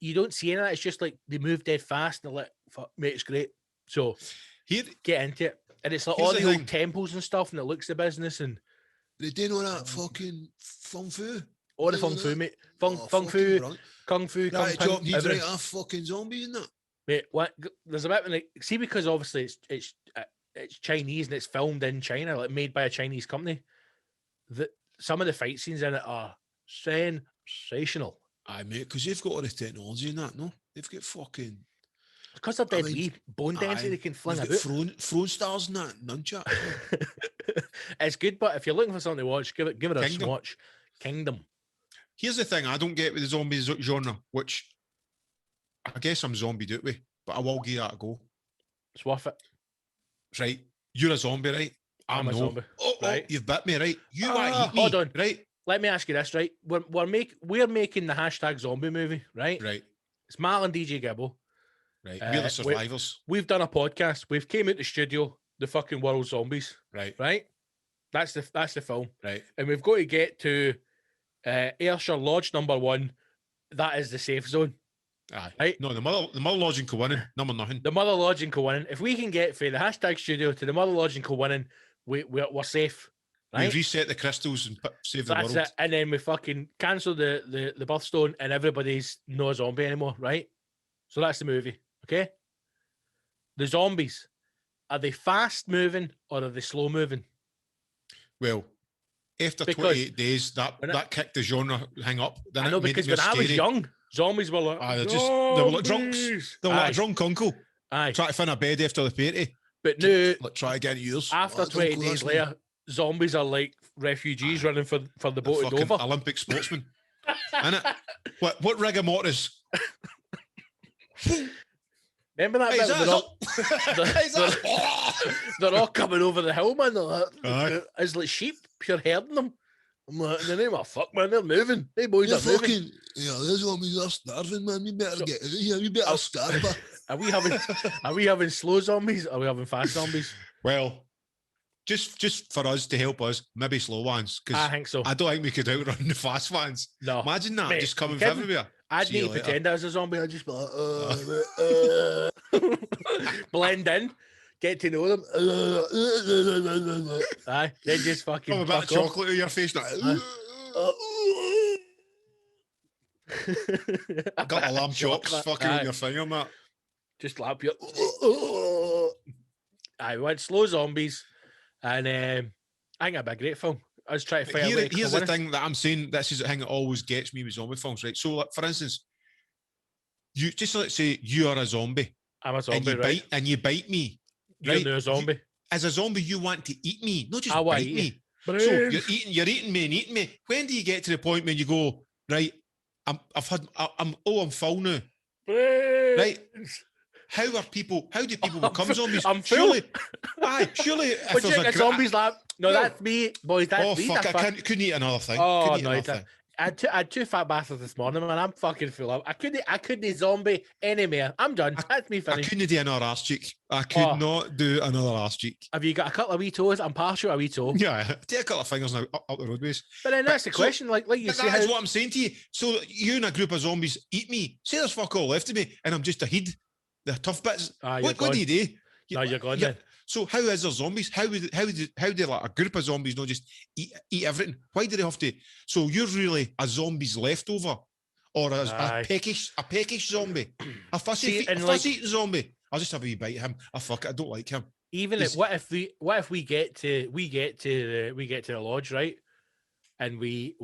You don't see any of that. It's just like they move dead fast and they're like, fuck, mate, it's great. So get into it. And it's like all the old temples and stuff and it looks the business and they did all that fucking feng fu. All the feng fu, mate. Feng fu, kung fu, kung fu. He's right off fucking zombies, isn't it? Mate, what? There's a bit like see because obviously it's Chinese and it's filmed in China, like made by a Chinese company. Some of the fight scenes in it are sensational. Aye, mate, because they've got all the technology in that, no? They've got fucking. Because they're dead wee bone density, they can fling about. Throwing stars and that, nunchuck. It's good, but if you're looking for something to watch, give it a swatch. Kingdom. Here's the thing I don't get with the zombie genre, which I guess I'm zombie out with, but I will give that a go. It's worth it. Right, you're a zombie, right? I'm a zombie. Right, you've bit me, right? You want to eat me, hold on, right? Let me ask you this, right? We're making the hashtag zombie movie, right? Right. It's Mal and DJ Gibbo. Right. We're the survivors. We've done a podcast. We've came out the studio. The fucking world zombies. Right. Right. That's the film. Right. And we've got to get to Ayrshire Lodge number 1. That is the safe zone. Aye. Right. No, the Mother Lodge in Corinne, number nothing. The Mother Lodge in Corinne. If we can get from the hashtag studio to the Mother Lodge in Corinne, we're safe. Right? We reset the crystals and save the world. That's it. And then we fucking cancel the birthstone and everybody's no zombie anymore, right? So that's the movie, okay? The zombies, are they fast moving or are they slow moving? Well, after 28 days, that kicked the genre hang up. I know, because when I was young, zombies were like, they were like drunks. They were like a drunk uncle. Aye. Try to find a bed after the party. But now, try again years. After 20 days later, zombies are like refugees running for the boat at Dover. Olympic sportsmen. Innit? What rigor mortis? Remember that bit? They're all coming over the hill, man. It's like sheep, pure herding them. I'm like, in the name of fuck, man, they're moving. They boys are moving. Yeah, those zombies are starving, man. We better get out of here. We better starve. Are we having slow zombies or are we having fast zombies? Well, just for us to help us, maybe slow ones. I think so. I don't think we could outrun the fast ones. No. Imagine that, Mate, just coming from everywhere. I'd need to pretend I was a zombie. I'd just be like, blend in, get to know them. Aye, then just fucking. A bit of chocolate in your face. Like, got a lamb chops fucking on your finger, Matt. Just lap you. I went slow zombies, and I think it'd be a great film. I was trying to find out. Here's the thing that I'm saying. This is the thing that always gets me with zombie films, right? So, like, for instance, you just let's say you are a zombie. I'm a zombie, and right? You bite me. Right? You're a zombie. As a zombie, you want to eat me, not just bite me. Brains. So you're eating me and eating me. When do you get to the point when you go, right? I'm full now. Brains. Right? How do people become zombies? I'm surely, surely. But you think a zombie's like, no, that's me, boys. That's me. Fuck! Couldn't eat another thing. Oh no, I had two fat bastards this morning, man. I'm fucking full up. I couldn't zombie anymore. I'm done. That's me finished. I couldn't do another arse cheek. I could not do another arse cheek. Have you got a couple of wee toes? I'm partial a wee toe. Yeah, take a couple of fingers now up the roadways. But then that's the question. Like you say, that's what I'm saying to you. So you and a group of zombies eat me. Say there's fuck all left of me, and I'm just a head. The tough bits. What do you do? No, you're gone then. So how is there zombies? How do like a group of zombies not just eat everything? Why do they have to? So you're really a zombie's leftover, or a peckish zombie, a fussy eating zombie. I'll just have a wee bite of him. I don't like him. Even what if we get to the lodge, right? And we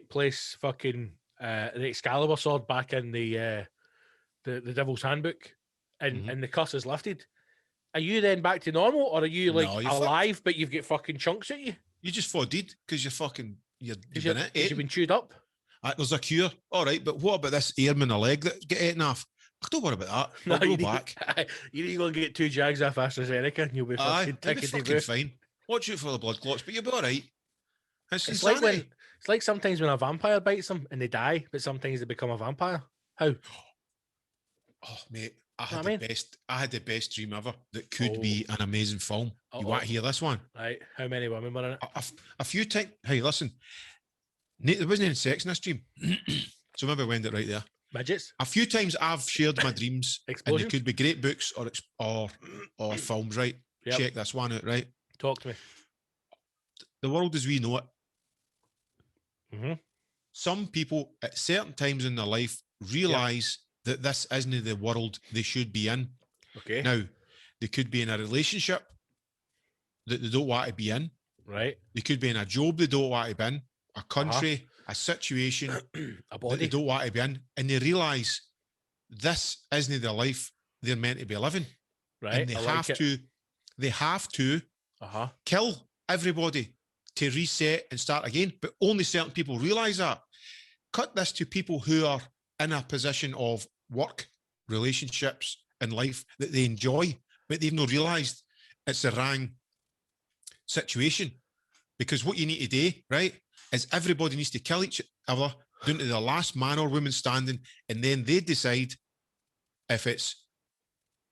place fucking the Excalibur sword back in the Devil's Handbook, and the curse is lifted. Are you then back to normal, or are you alive but you've got fucking chunks at you? You just fall dead because you've been chewed up. There's a cure, all right. But what about this airman a leg that get eaten off? Don't worry about that. No, go back. You need to go and get 2 jags off AstraZeneca, and you'll be fucking fine. Watch out for the blood clots, but you'll be all right. It's like sometimes when a vampire bites them and they die, but sometimes they become a vampire. How? Oh, mate. I had the best dream ever that could be an amazing film. You want to hear this one? Right. How many women were in it? A few times. Hey, listen. There wasn't any sex in this dream. So maybe I went it right there. Midgets? A few times I've shared my dreams. And they could be great books or films, right? Yep. Check this one out, right? Talk to me. The world as we know it. Mm-hmm. Some people at certain times in their life realise that this isn't the world they should be in. Okay. Now, they could be in a relationship that they don't want to be in. Right. They could be in a job they don't want to be in, a country, a situation a body that they don't want to be in, and they realise this isn't the life they're meant to be living. Right. And they have to kill everybody to reset and start again. But only certain people realise that. Cut this to people who are in a position of work, relationships, and life that they enjoy, but they've not realised it's the wrong situation. Because what you need to do, right, is everybody needs to kill each other down to the last man or woman standing, and then they decide if it's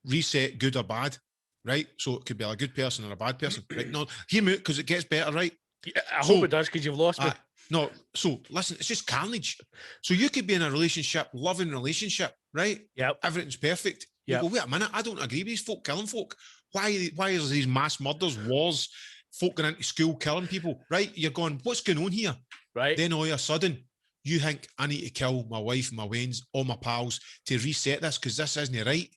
reset good or bad, right? So it could be a good person or a bad person, right? No, hear me out, because it gets better, right? Yeah, I hope it does, because you've lost me. No, so listen, it's just carnage. So you could be in a relationship, loving relationship, right? Yeah. Everything's perfect. You go, wait a minute, I don't agree with these folk killing folk. Why is these mass murders, wars, folk going into school killing people, right? You're going, what's going on here? Right. Then all of a sudden, you think, I need to kill my wife, my wains, all my pals to reset this because this isn't right.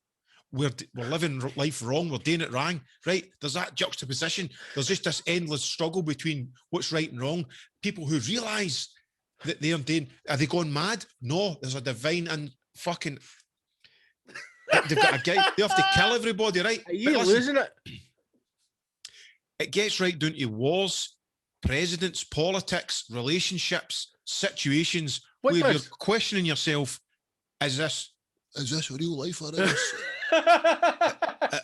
We're living life wrong. We're doing it wrong, right? There's that juxtaposition. There's just this endless struggle between what's right and wrong. People who realise that they are doing, are they going mad? No, there's a divine and fucking. They've got a guy. They have to kill everybody, right? Are you losing it? It gets right down to wars, presidents, politics, relationships, situations where you're questioning yourself: Is this real life or is this?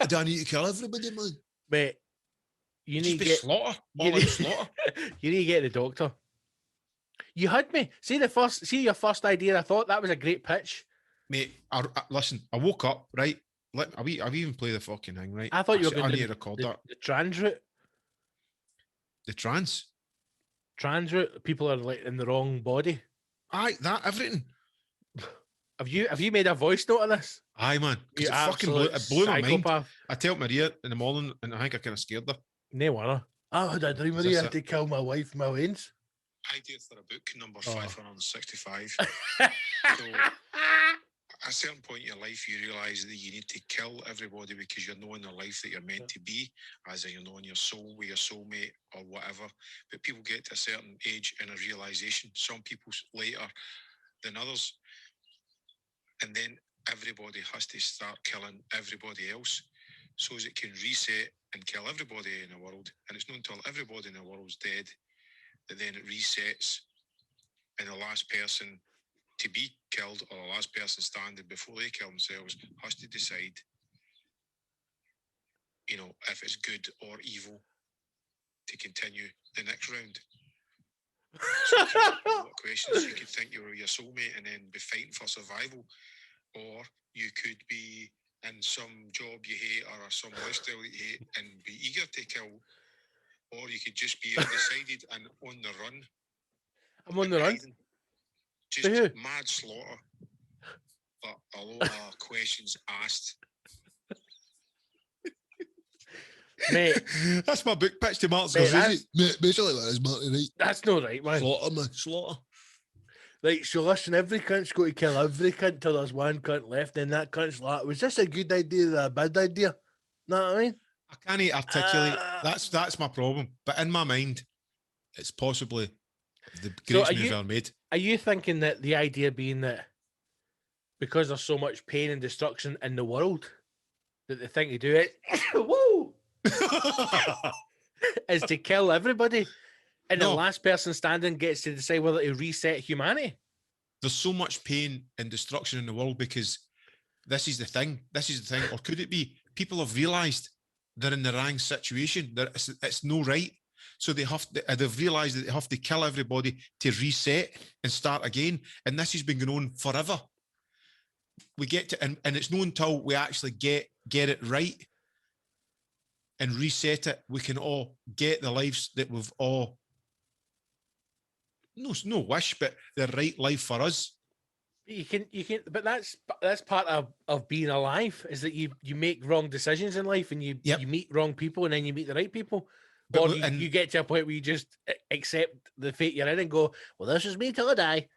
Do I need to kill everybody, man? Mate, you need to get slaughter. Slaughter. You need to get the doctor. You had me. See your first idea. I thought that was a great pitch. Mate, listen, I woke up, right? I've even played the fucking thing, right? I thought you were going to record that. The trans route. The trans route. People are like in the wrong body. Aye, that everything. Have you made a voice note of this? Aye, man. You Because it blew my mind. psychopath. I tell Maria in the morning, and I think I kind of scared her. No wonder. I had a dream Maria had to kill my wife, my veins. Idea for a book, number 565. So, at a certain point in your life, you realise that you need to kill everybody because you're knowing the life that you're meant to be, as in you're knowing your soul with your soulmate or whatever. But people get to a certain age and a realisation, some people later than others. And then everybody has to start killing everybody else so as it can reset and kill everybody in the world. And it's not until everybody in the world's dead that then it resets and the last person to be killed or the last person standing before they kill themselves has to decide, you know, if it's good or evil to continue the next round. So what questions you could think you were your soulmate and then be fighting for survival, or you could be in some job you hate or some lifestyle you hate and be eager to kill, or you could just be undecided and on the run. I'm on the run. Just mad slaughter, but a lot of questions asked. Mate, that's my book pitch to Martin Scorsese. Mate, basically that is Martin, right? That's not right, man. Slaughter, man, slaughter. Right, so listen, every cunt's got to kill every cunt till there's one cunt left, and that cunt's like, was this a good idea or a bad idea? Know what I mean? I can't articulate. That's my problem. But in my mind, it's possibly the greatest move ever made. Are you thinking that the idea being that because there's so much pain and destruction in the world, that the thing to do it, whoa, is to kill everybody, and the last person standing gets to decide whether to reset humanity? There's so much pain and destruction in the world because this is the thing. Or could it be people have realised they're in the wrong situation? That it's no right. So they've realised that they have to kill everybody to reset and start again. And this has been going on forever. We get to, and it's not until we actually get it right and reset it, we can all get the lives that we've all, no wish, but the right life for us. You can, but that's part of being alive, is that you make wrong decisions in life and you meet wrong people and then you meet the right people. Or you get to a point where you just accept the fate you're in and go, well, this is me till I die.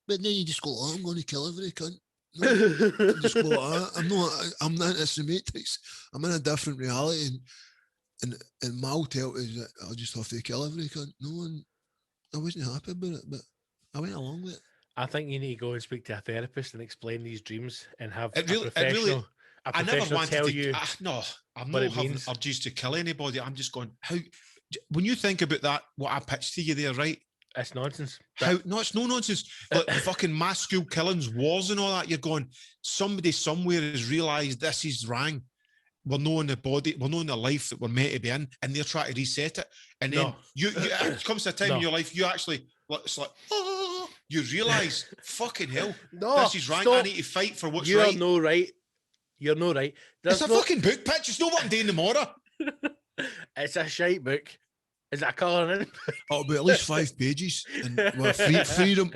But then you just go, I'm going to kill every cunt. No, just go, I'm not in the Matrix. I'm in a different reality. And my hotel is that I'll just have to kill every cunt. I wasn't happy about it, but I went along with it. I think you need to go and speak to a therapist and explain these dreams and have a professional tell you. I'm not having urges to kill anybody. I'm just going, how, when you think about that, what I pitched to you there, right? It's nonsense. It's no nonsense. Like the fucking mass school killings, wars and all that, you're going, somebody somewhere has realised this is wrong. We're knowing the body, we're knowing the life that we're meant to be in, and they're trying to reset it. And then it comes to a time in your life, you actually, it's like, you realise, fucking hell, this is right. I need to fight for what's right. You're no right. You're no right. It's a fucking book pitch. It's not what I'm doing tomorrow. It's a shite book. Is that colouring in? It'll be at least 5 pages. And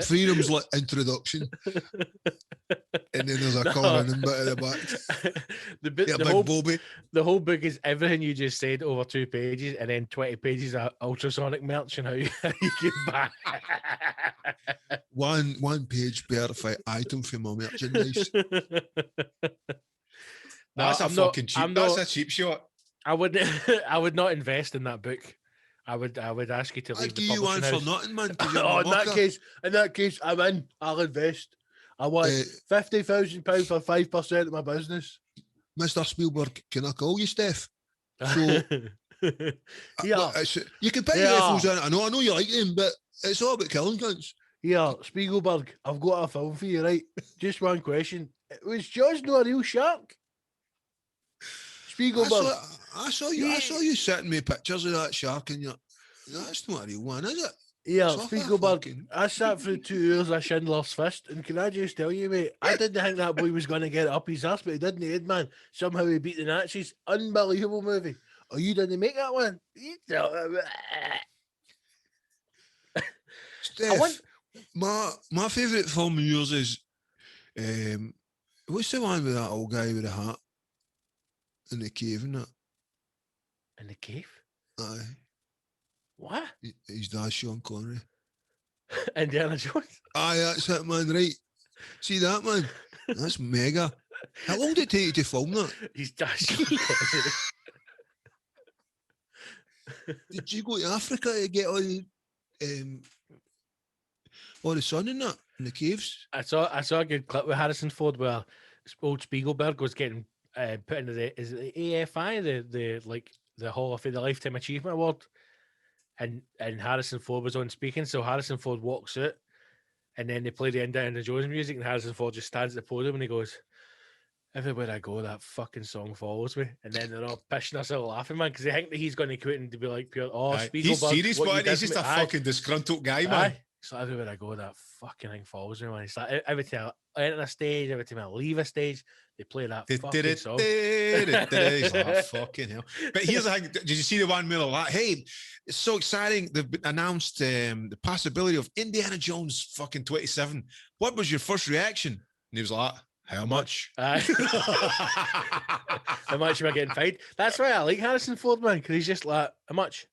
freedom's like introduction. And then there's a colouring in bit at the back. The whole book is everything you just said over 2 pages, and then 20 pages of ultrasonic merch and how you can buy. one page per item for my merchandise. That's a cheap shot. I would not invest in that book. I would ask you to leave the publishing house. For nothing, man. In that case, I'm in. I'll invest. I want £50,000 for 5% of my business. Mr. Spielberg, can I call you Steph? So, you can put your headphones in. I know you like them, but it's all about killing cunts. Yeah, Spielberg, I've got a film for you, right? Just one question. Was Jaws not a real shark? Spielberg. I saw you sending me pictures of that shark, and that's not a real one, is it? Yeah, Spielberg. I sat through 2 hours of Schindler's Fist, and can I just tell you, mate, I didn't think that boy was going to get it up his ass, but he didn't, man. Somehow he beat the Nazis. Unbelievable movie. Oh, you didn't make that one? Steph, my favourite film of yours is what's the one with that old guy with a hat in the cave and that? In the cave? Aye. What? He's that Sean Connery. Indiana Jones? Aye, that's it, man, right. See that, man? That's mega. How long did it take you to film that? He's Sean Connery. Did you go to Africa to get all the sun in that, in the caves? I saw a good clip with Harrison Ford where old Spiegelberg was getting put into the AFI, the Hall of Fame, the Lifetime Achievement Award, and Harrison Ford was on speaking. So Harrison Ford walks out, and then they play the Indiana Jones music, and Harrison Ford just stands at the podium and he goes, "Everywhere I go, that fucking song follows me." And then they're all pissing themselves laughing, man, because they think that he's going to quit and to be like, Spielberg. He's serious, but he's just a fucking disgruntled guy, man. So everywhere I go, that fucking thing follows me, man. It's like every time I enter a stage, every time I leave a stage, they play that fucking song. He's like, fucking hell. But here's the thing. Did you see the one middle of that? Hey, it's so exciting. They've announced the possibility of Indiana Jones fucking 27. What was your first reaction? And he was like, how much? How much am I getting paid? That's why I like Harrison Ford, man, because he's just like, how much?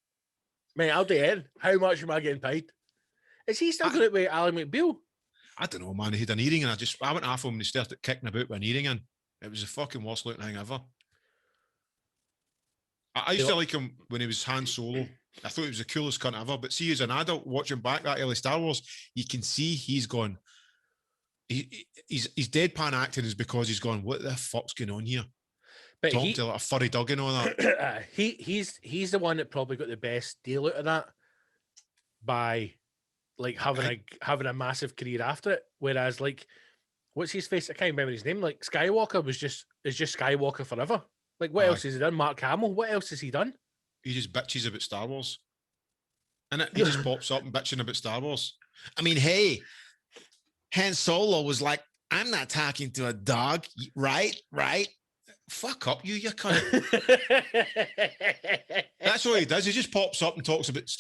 Man, I'll do it. How much am I getting paid? Is he still going with Alan McBeal? I don't know, man. He had an earring, and I went after him and he started kicking about with an earring in. It was the fucking worst looking thing ever. I used to like him when he was Han Solo. I thought he was the coolest cunt ever. But see, as an adult watching back that early Star Wars, you can see he's gone. He's deadpan acting is because he's gone, what the fuck's going on here? But talking to like a furry dog and all that. He's the one that probably got the best deal out of that by like having a massive career after it. Whereas like, what's his face? I can't remember his name. Like Skywalker is just Skywalker forever. Like what else has he done? Mark Hamill. What else has he done? He just bitches about Star Wars. And he just pops up and bitching about Star Wars. I mean, hey, Han Solo was like, I'm not talking to a dog, right? Fuck up, you cunt. That's what he does. He just pops up and talks about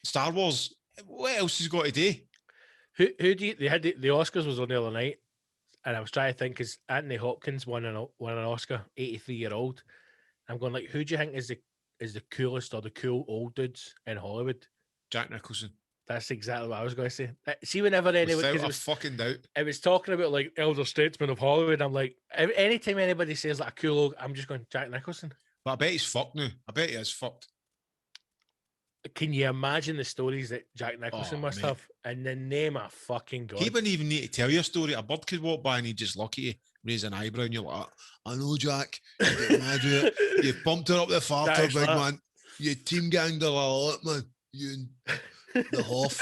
Star Wars. What else has he got to do? Who do you? They had the Oscars was on the other night, and I was trying to think because Anthony Hopkins won an Oscar, 83-year-old. I'm going like, who do you think is the coolest or the cool old dudes in Hollywood? Jack Nicholson. That's exactly what I was going to say. See, whenever anyone, without a fucking doubt, it was talking about like elder statesmen of Hollywood. I'm like, anytime anybody says like a cool old, I'm just going Jack Nicholson. But I bet he's fucked now. I bet he is fucked. Can you imagine the stories that Jack Nicholson must have? And the name of fucking God. He wouldn't even need to tell you a story. A bird could walk by and he'd just look at you, raise an eyebrow, and you're like, I know, Jack. You've bumped her up the farter, big man. You team ganged her a lot, man. You and the Hoff.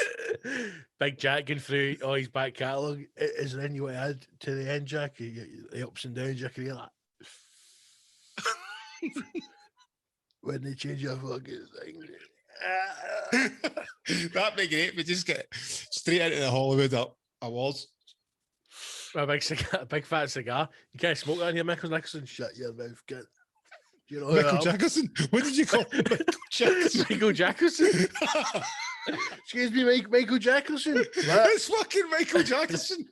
Big Jack going through all his back catalogue. Is there any way to add to the end, Jack? The ups and downs, Jack, you're like, when they change your fucking thing. That'd be great. We just get straight into the Hollywood awards. A big fat cigar. You can't smoke that in here, Michael Nicholson. Shut your mouth, kid. You know Michael Jackson? What did you call him? Michael Jackson? Michael Jackson? Excuse me, Michael Jackson? It's fucking Michael Jackson.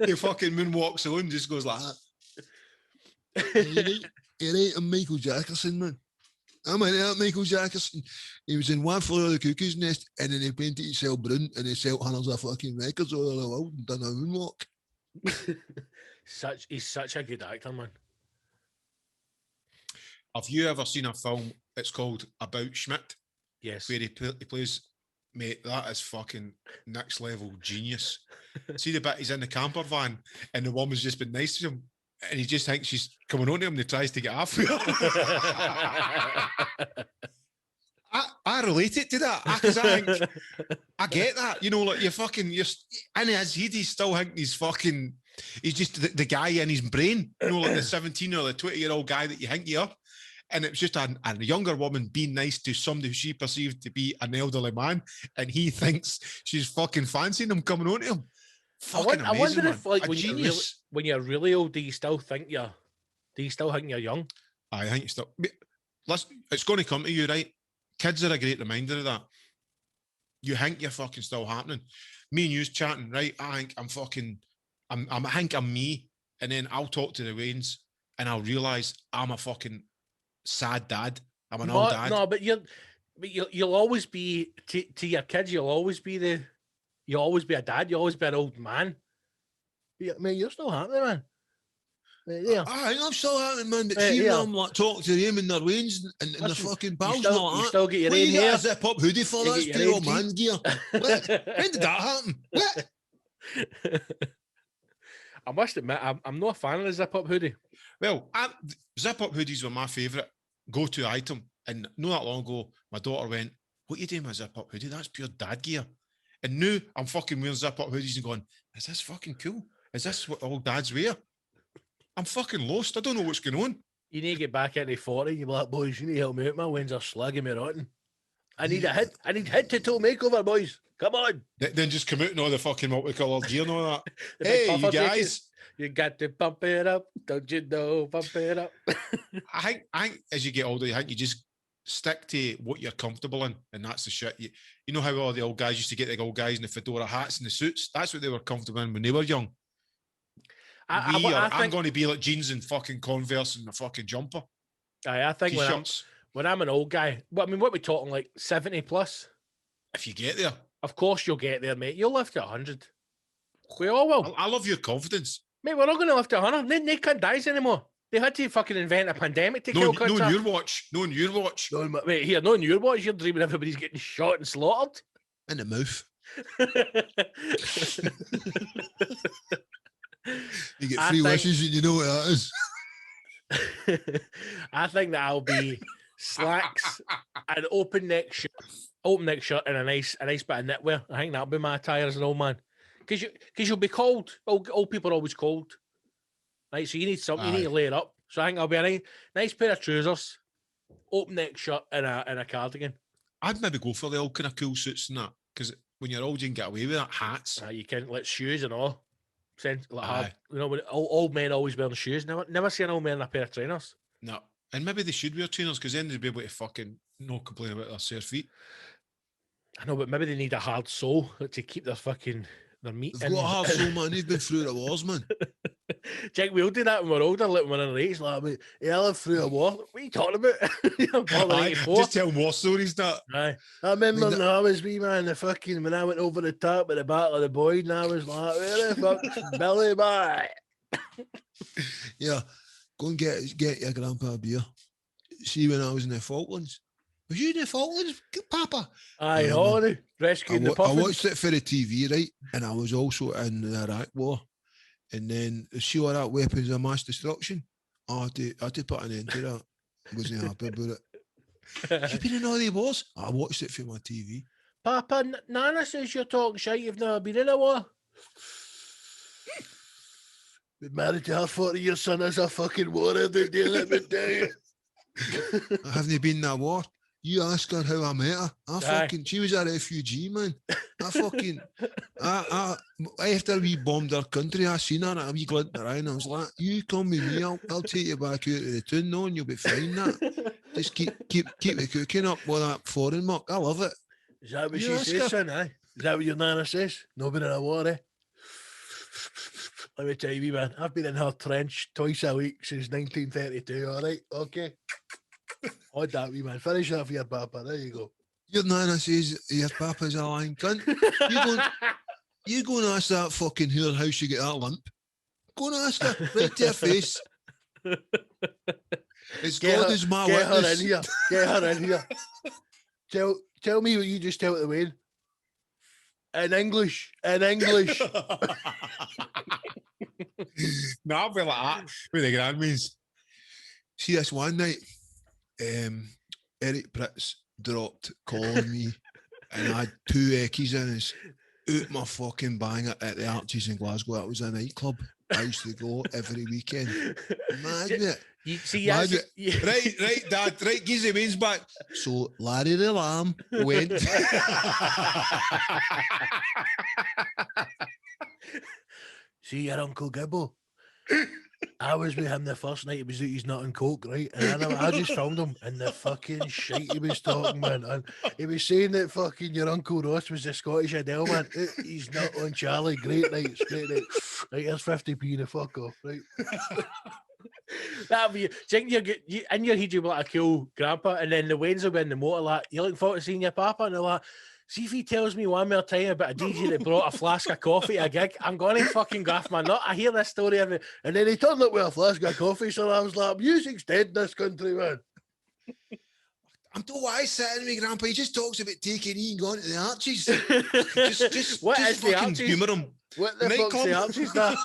He fucking moonwalks on, just goes like that. It ain't a Michael Jackson, man. I'm in that Michael Jackson. He was in One Floor of the Cuckoo's Nest, and then he painted himself brown, and he sold hundreds of fucking records all over the world and done a moonwalk. He's such a good actor, man. Have you ever seen a film? It's called About Schmidt. Yes. Where he plays, mate, that is fucking next level genius. See the bit he's in the camper van, and the woman's just been nice to him, and he just thinks she's coming on to him and he tries to get off with her. I relate it to that because I think I get that. You know, like you're in his head, he's still thinking he's just the guy in his brain. You know, like the 17 or the 20-year-old guy that you think you are. And it's just a younger woman being nice to somebody who she perceived to be an elderly man, and he thinks she's fucking fancying him, coming on to him. I wonder if, like, when you're really old, do you still think you're young? I think it's still. Listen, it's going to come to you, right? Kids are a great reminder of that. You think you're fucking still happening. Me and you's chatting, right? I think I think I'm me, and then I'll talk to the Waynes, and I'll realise I'm a fucking sad dad. I'm an old dad. No, but you'll always be to your kids. You'll always be a dad. You'll always be an old man. Man, you're still happening, man. Yeah, I'm still happening, man. But see, when I'm like talking to them and their Waynes and the fucking pals, you still get your what own you hair. got a zip up hoodie for? That's too old man gear. What? When did that happen? What? I must admit, I'm not a fan of the zip up hoodie. Well, zip up hoodies were my favourite go-to item, and not that long ago, my daughter went, "What are you doing with a zip up hoodie? That's pure dad gear." And now I'm fucking wearing zip up hoodies and going, "Is this fucking cool? Is this what all dads wear?" I'm fucking lost. I don't know what's going on. You need to get back into 40. You black boys, you need to help me out. My wings are slugging me rotten. I need a hit. I need head to toe makeover, boys. Come on. Then just come out in all the fucking multicoloured gear and all that. Hey, you guys. You got to pump it up. Don't you know? Pump it up. I think as you get older, I think you just stick to what you're comfortable in, and that's the shit. You know how all the old guys used to get the old guys in the fedora hats and the suits? That's what they were comfortable in when they were young. I'm going to be like jeans and fucking Converse and a fucking jumper. I think when I'm an old guy, what are we talking, like 70 plus? If you get there. Of course you'll get there, mate. You'll live to 100. We all will. I love your confidence. Mate, we're not going to live to 100. They can't die anymore. They had to fucking invent a pandemic to kill cunts. No, on your watch. No, on your watch. Wait, here, no, on your watch. You're dreaming everybody's getting shot and slaughtered. In the mouth. You get three wishes and you know what that is. I think that I'll be slacks, an open neck shirt, and a nice bit of knitwear. I think that'll be my attire as an old man. Because you'll be cold. Old people are always cold. Right, so you need something. You need to layer up. So I think I'll be a nice pair of trousers, open neck shirt, and a cardigan. I'd maybe go for the old kind of cool suits and that. Because when you're old, you can get away with that. Hats. You can, like shoes and all. Like you know, when old men always wearing shoes. Never see an old man in a pair of trainers. No, and maybe they should wear trainers because then they'd be able to fucking not complain about their sore feet. I know, but maybe they need a hard sole to keep their meat. They've got a hard sole, man. They've been through the wars, man. Jack, we'll do that when we're older. Like when we're in the race, like, I lived through a war. What are you talking about? Just tell war stories, that. Aye. I remember when I was wee, man, when I went over the top at the Battle of the Boyd, and I was like, where the fuck's Billy Boy? Yeah, go and get your grandpa a beer. See, when I was in the Falklands. Was you in the Falklands, Papa? Aye, honey. Rescuing the puffins. I watched it for the TV, right? And I was also in the Iraq War. And then, see all that weapons of mass destruction? I had to put an end to that. I wasn't happy about it. You've been in all the wars? I watched it for my TV. Papa, Nana says you're talking shit. You've never been in a war. Been married to her 40 years, son. That's a fucking war every day, let me tell you. I haven't been in that war. You ask her how I met her. She was a refugee, man. After we bombed our country, I seen her and a wee glint in her eye, and I was like, you come with me, I'll take you back out of the town, no, and you'll be fine, that. Just keep the cooking up with that foreign muck. I love it. Is that what she says, son, eh? Is that what your Nana says? No been in a war, eh? Let me tell you, man, I've been in her trench twice a week since 1932, all right? Okay. Odd that, wee man. Finish that for your papa. There you go. Your Nana says your papa's a lying cunt. You go and ask that fucking whore how she get that lump. Go and ask her right to her face. It's God is my witness. Get her in here. Get her in here. Tell me what you just tell the Wayne. In English. No, I'll be like that with the grand means. See, this one night, Eric Pritz dropped calling me, and I had 2 eckies in us out my fucking banger at the Arches in Glasgow. That was a nightclub I used to go every weekend. Imagine it. Right, Dad. Right, Geezy Wayne's back. So Larry the Lamb went. See your Uncle Gibbo. I was with him the first night he was out his nut and coke, right? And I just filmed him and the fucking shit he was talking, man. And he was saying that fucking your Uncle Ross was the Scottish Adele, man. He's not on Charlie. Great nights, great night. Right, here's 50p the fuck off, right? That'll be. Do you think in your head you'll be like a cool grandpa, and then the Waynes will be in the motor like, you looking forward to seeing your papa? And they're like, see if he tells me one more time about a DJ that brought a flask of coffee to a gig, I'm going to fucking gaff my nut. I hear this story every... And then he turned up with a flask of coffee, so I was like, music's dead in this country, man. I don't know why he's sitting with Grandpa. He just talks about taking E and going to the Arches. What just is the Arches? Humour him. What the fuck's the Arches now?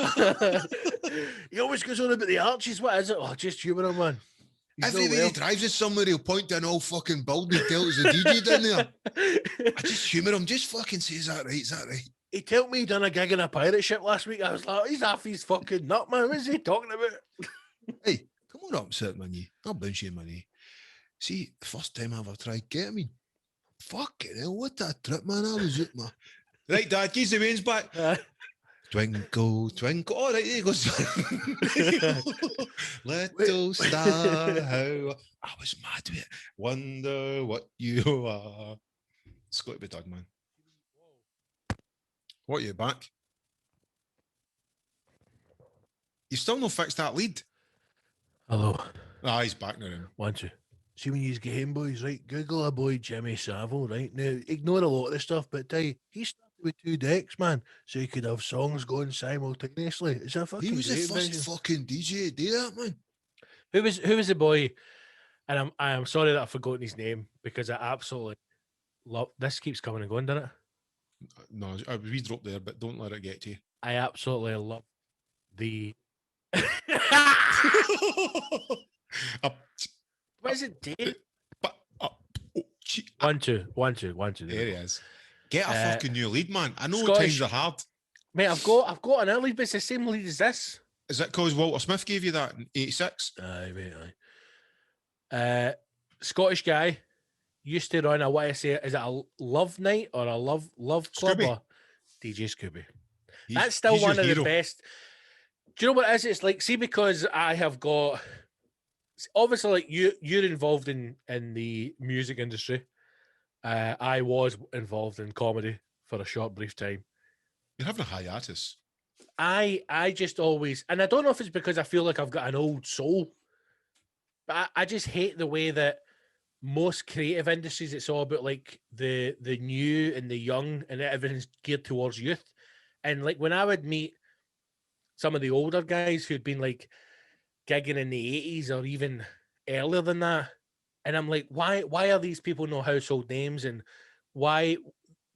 He always goes on about the Arches. What is it? Oh, just humour him, man. Everywhere he drives us somewhere, he'll point to an old fucking building and tell us the DJ down there. I just humour him. Just fucking say, is that right? Is that right? He told me he done a gig in a pirate ship last week. I was like, he's half his fucking nut, man. What is he talking about? Hey, come on up and sit, man. I'll bounce you money. See, the first time I ever tried ketamine. Fucking hell, what a trip, man. I was at my... Right, Dad, keys the reins back. Twinkle, twinkle. All right, there you go. Little star, how I was mad with it. Wonder what you are. It's got to be done, man. What, you back? You still not fixed that lead? Hello. Ah, he's back now. 1, 2. See when you Game Boys, right? Google a boy Jimmy Savile, right? Now, ignore a lot of the stuff, but he started with 2 decks, man, so he could have songs going simultaneously. It's a fucking He was the first invention. fucking DJ to do that, man. Who was the boy? And I'm sorry that I've forgotten his name because I absolutely love this. Keeps coming and going, doesn't it? No, we dropped there, but don't let it get to you. I absolutely love the. What is it, Dave? 1, 2, 1, 2, 1, 2. There he is. Get a fucking new lead, man. I know Scottish, times are hard. Mate, I've got an early, but it's the same lead as this. Is it because Walter Smith gave you that in 86? Aye, mate, aye. Scottish guy used to run a, what I say, is it a love night or a love club? Scooby. Or DJ Scooby. That's still one of the best. Do you know what it is? It's like, see, because I have got, obviously, like you're involved in the music industry. I was involved in comedy for a short, brief time. You're having a hiatus. I just always, and I don't know if it's because I feel like I've got an old soul, but I just hate the way that most creative industries, it's all about like the new and the young, and everything's geared towards youth. And like when I would meet some of the older guys who'd been like gigging in the 80s or even earlier than that, and I'm like, why are these people no household names, and why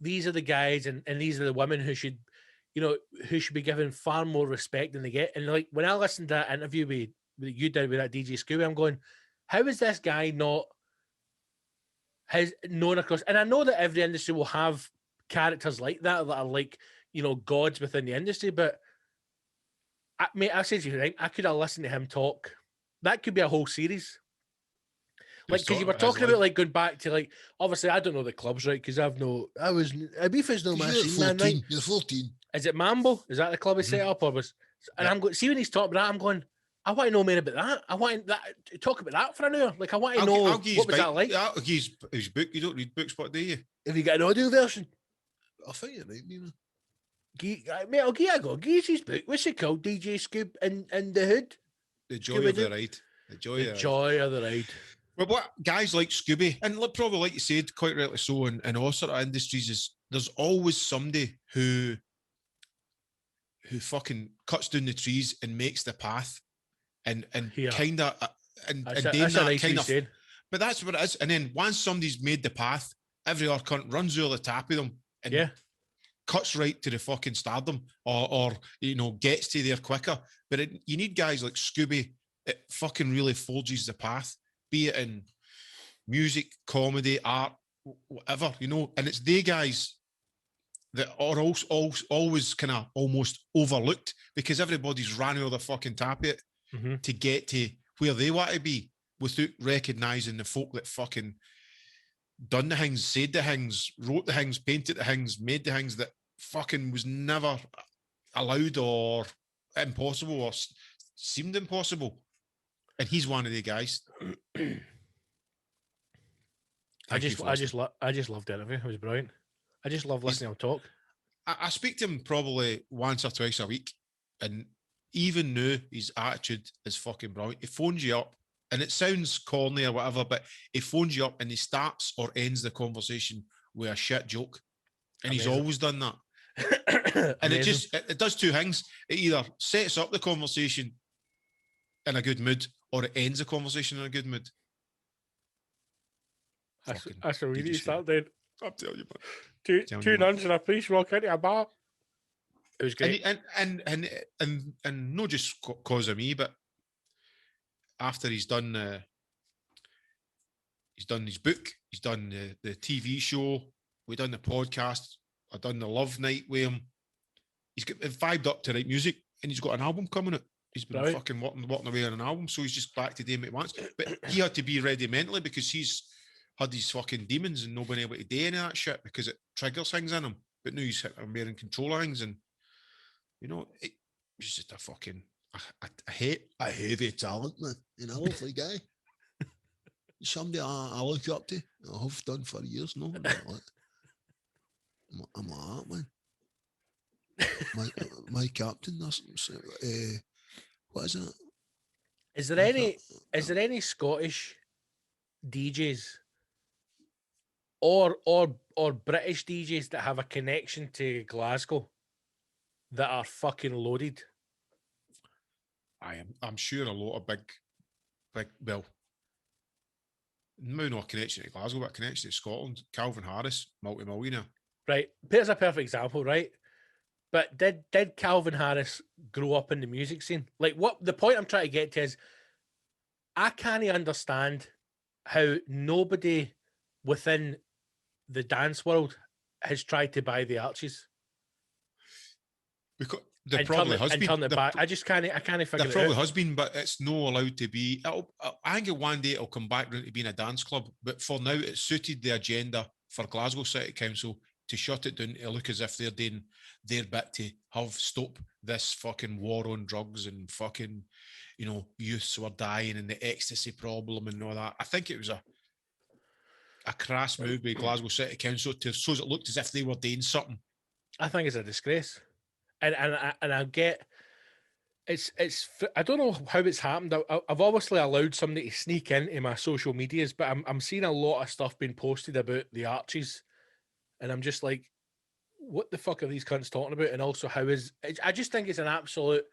these are the guys and these are the women who should, who should be given far more respect than they get. And like when I listened to that interview with you did with that DJ Scooby, I'm going, how is this guy not has known across? And I know that every industry will have characters like that are like, gods within the industry, but I said to you, right, I could have listened to him talk. That could be a whole series. Like, because you were talking about like going back to like, obviously I don't know the clubs, right? Because Beef is no my scene, man, right? You're 14. Is it Mambo? Is that the club he set up, or was? And I'm going, see when he's talking about that, I'm going, I want to know more about that. I want that talk about that for an hour. Like I want to know what was that like. I'll give his book. You don't read books, what do you? Have you got an audio version? I think you're right, man. Mate, I'll give you a go. Give his book. What's it called? DJ Scoob and the Hood. The Joy of the Ride. The Joy of the Ride. But what guys like Scooby, and probably like you said, quite rightly so, in all sort of industries, is there's always somebody who fucking cuts down the trees and makes the path, and kind of and doing that kind of. But that's what it is. And then once somebody's made the path, every other cunt runs over the top of them and cuts right to the fucking stardom, or gets to there quicker. But you need guys like Scooby. It fucking really forges the path, be it in music, comedy, art, whatever, and it's they guys that are always kind of almost overlooked because everybody's ran over the fucking tap of it to get to where they want to be without recognising the folk that fucking done the things, said the things, wrote the things, painted the things, made the things that fucking was never allowed or impossible or seemed impossible. And he's one of the guys. I just loved the interview. It was brilliant. I just love listening to him talk. I speak to him probably once or twice a week, and even now his attitude is fucking brilliant. He phones you up, and it sounds corny or whatever, but he phones you up and he starts or ends the conversation with a shit joke, and Amazing. he's always done that. And it does two things. It either sets up the conversation in a good mood, or it ends the conversation in a good mood. That's a really start then. I'm telling you, man. Two nuns and a priest walk into a bar. It was great. And not just cause of me, but after he's done his book, he's done the TV show, we done the podcast, I done the Love Night with him. He's got vibed up to write music, and he's got an album coming out. He's been fucking working away on an album, so he's just back to doing it once. But he had to be ready mentally because he's had these fucking demons and not been able to do any of that shit because it triggers things in him. But now he's more in control of things, and you know, he's just a fucking a heavy talent, man. You know, lovely guy. Somebody I look up to. I have done for years, no. I'm like that, man. My captain, what is it? Is there any Scottish DJs or British DJs that have a connection to Glasgow that are fucking loaded? I'm sure a lot of big well, maybe not a connection to Glasgow, but a connection to Scotland. Calvin Harris, multi-millionaire. Right. Here's a perfect example, right? But did Calvin Harris grow up in the music scene? Like, what the point I'm trying to get to is, I can't understand how nobody within the dance world has tried to buy the Archies. Because there probably has been. Turn it back. I can't figure it out. There probably has been, but it's not allowed to be. I think one day it'll come back round to being a dance club, but for now it suited the agenda for Glasgow City Council to shut it down, to look as if they're doing their bit to stop this fucking war on drugs and fucking, you know, youths were dying and the ecstasy problem and all that. I think it was a crass move by Glasgow City Council so it looked as if they were doing something. I think it's a disgrace, and I get it's I don't know how it's happened. I've obviously allowed somebody to sneak into my social medias, but I'm seeing a lot of stuff being posted about the Archies. And I'm just like, what the fuck are these cunts talking about? And also, I just think it's an absolute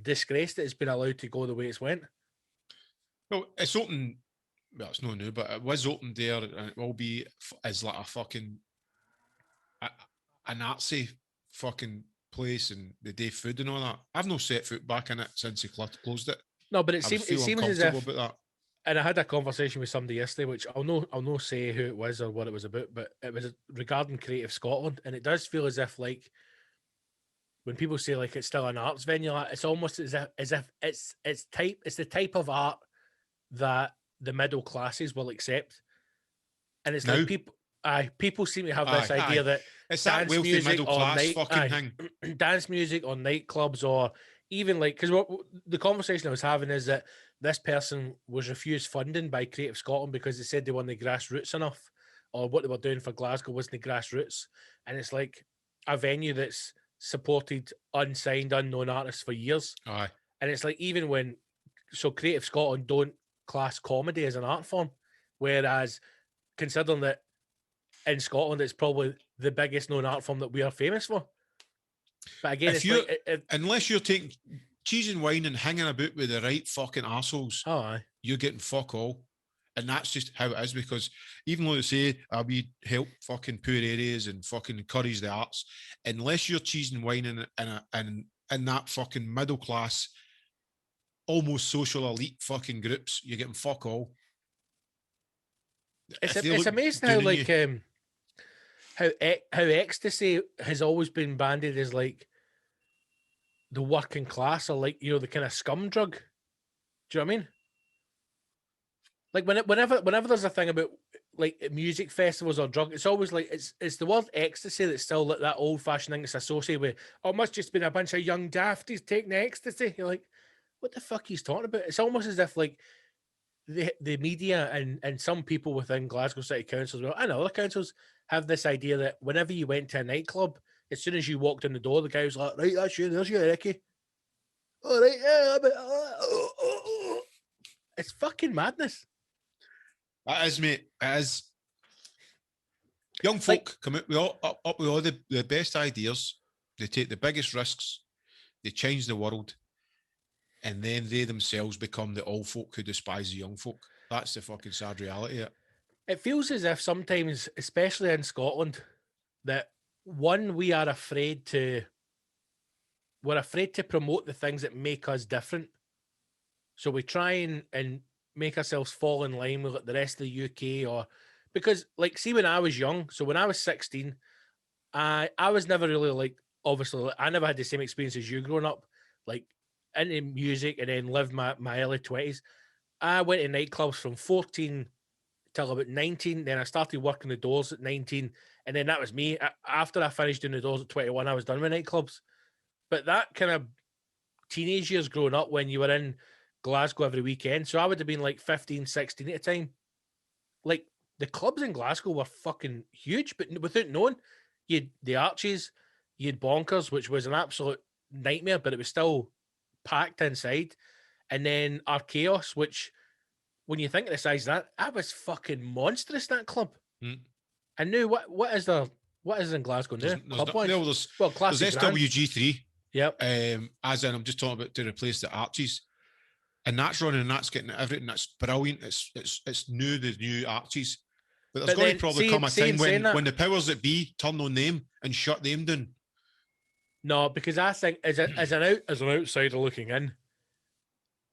disgrace that it's been allowed to go the way it's went. Well, it's open. Well, it's not new, but it was open there, and it will be as like a fucking an artsy fucking place, and they do food and all that. I've no set foot back in it since he closed it. No, but it seems as if. About that. And I had a conversation with somebody yesterday, which I'll not say who it was or what it was about, but it was regarding Creative Scotland, and it does feel as if, like, when people say like it's still an arts venue, like, it's almost as if it's the type of art that the middle classes will accept, and it's like people seem to have this idea that it's dance that music middle class fucking thing, dance music or nightclubs, or even like, because what the conversation I was having is that this person was refused funding by Creative Scotland because they said they weren't grassroots enough, or what they were doing for Glasgow wasn't grassroots. And it's like a venue that's supported unsigned, unknown artists for years. Aye. And it's like, even when, so Creative Scotland don't class comedy as an art form, whereas considering that in Scotland it's probably the biggest known art form that we are famous for. But again, unless you're taking cheese and wine and hanging about with the right fucking arseholes, you're getting fuck all. And that's just how it is, because even though they say we help fucking poor areas and fucking encourage the arts, unless you're cheese and wine in that fucking middle class, almost social elite fucking groups, you're getting fuck all. It's amazing how, like, how ecstasy has always been banded as like the working class, or like, you know, the kind of scum drug. Do you know what I mean? Like whenever there's a thing about like music festivals or drug, it's always like it's the word ecstasy that's still like that old fashioned thing that's associated with, oh, it must just been a bunch of young dafties taking ecstasy. You're like, what the fuck he's talking about? It's almost as if like the media and some people within Glasgow City Council as well, and other councils have this idea that whenever you went to a nightclub, as soon as you walked in the door, the guy was like, right, that's you, there's you, Ricky. All right, yeah, it's fucking madness. That is, mate. It is. Young folk come up with all the best ideas. They take the biggest risks. They change the world. And then they themselves become the old folk who despise the young folk. That's the fucking sad reality of it. It feels as if sometimes, especially in Scotland, that one, we're afraid to promote the things that make us different. So we try and make ourselves fall in line with like the rest of the UK, or because like, see, when I was young, so when I was 16, I was never really like, obviously, I never had the same experience as you growing up, like into music, and then lived my early 20s. I went to nightclubs from 14 till about 19. Then I started working the doors at 19. And then that was me. After I finished doing the doors at 21, I was done with nightclubs. But that kind of teenage years growing up when you were in Glasgow every weekend. So I would have been like 15, 16 at the time. Like the clubs in Glasgow were fucking huge, but without knowing, you had the Arches, you had Bonkers, which was an absolute nightmare, but it was still packed inside. And then our Chaos, which when you think of the size of that was fucking monstrous, that club. And now what is in Glasgow now? There's SWG3. Yep. As in, I'm just talking about to replace the Arches. And that's running, and that's getting everything. That's brilliant. It's new, the new Arches. But there's going to probably come a time when the powers that be turn on them and shut them down. No, because I think as an outsider looking in,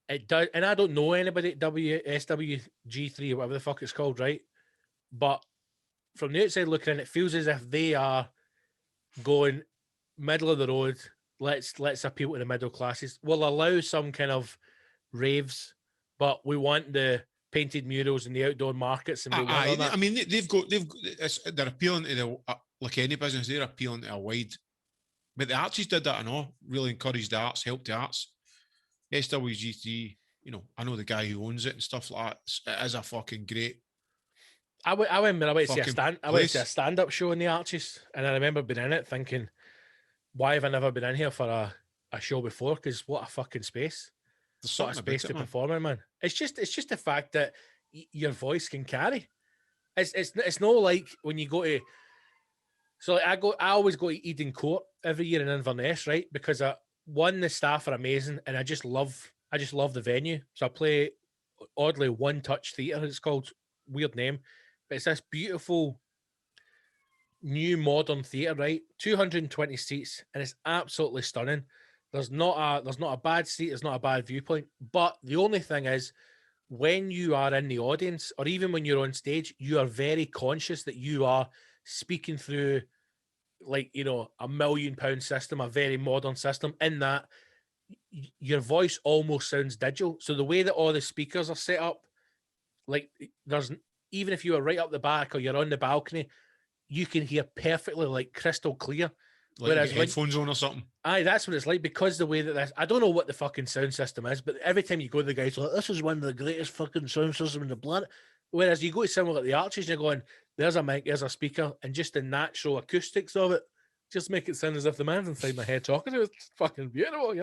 it does, and I don't know anybody at SWG3 or whatever the fuck it's called, right? But from the outside looking in, it feels as if they are going middle of the road. Let's appeal to the middle classes. We'll allow some kind of raves, but we want the painted murals in the outdoor markets. And I mean, they're appealing to the like any business. They're appealing to a wide. But the Arches did that and all, really encouraged the arts, helped the arts. SWG3, I know the guy who owns it and stuff like that. It is a fucking great. I went to see a stand-up show in the Arches, and I remember being in it thinking, why have I never been in here for a show before? Because what a fucking space. There's something what a space about to perform in, man. It's just the fact that your voice can carry. It's no like when you go to. So I always go to Eden Court every year in Inverness, right? Because the staff are amazing, and I just love the venue. So I play oddly One Touch Theatre. It's called, weird name, but it's this beautiful new modern theatre, right? 220 seats, and it's absolutely stunning. There's not a bad seat, there's not a bad viewpoint. But the only thing is, when you are in the audience, or even when you're on stage, you are very conscious that you are speaking through like, $1 million system, a very modern system, in that your voice almost sounds digital. So the way that all the speakers are set up, like even if you are right up the back or you're on the balcony, you can hear perfectly, like crystal clear. Like whereas headphones on or something. Aye, that's what it's like, because the way that I don't know what the fucking sound system is, but every time you go to the guys, like, this is one of the greatest fucking sound systems in the planet. Whereas you go to somewhere like the Arches and you're going, there's a mic, there's a speaker, and just the natural acoustics of it just make it sound as if the man's inside my head talking to it. It's fucking beautiful,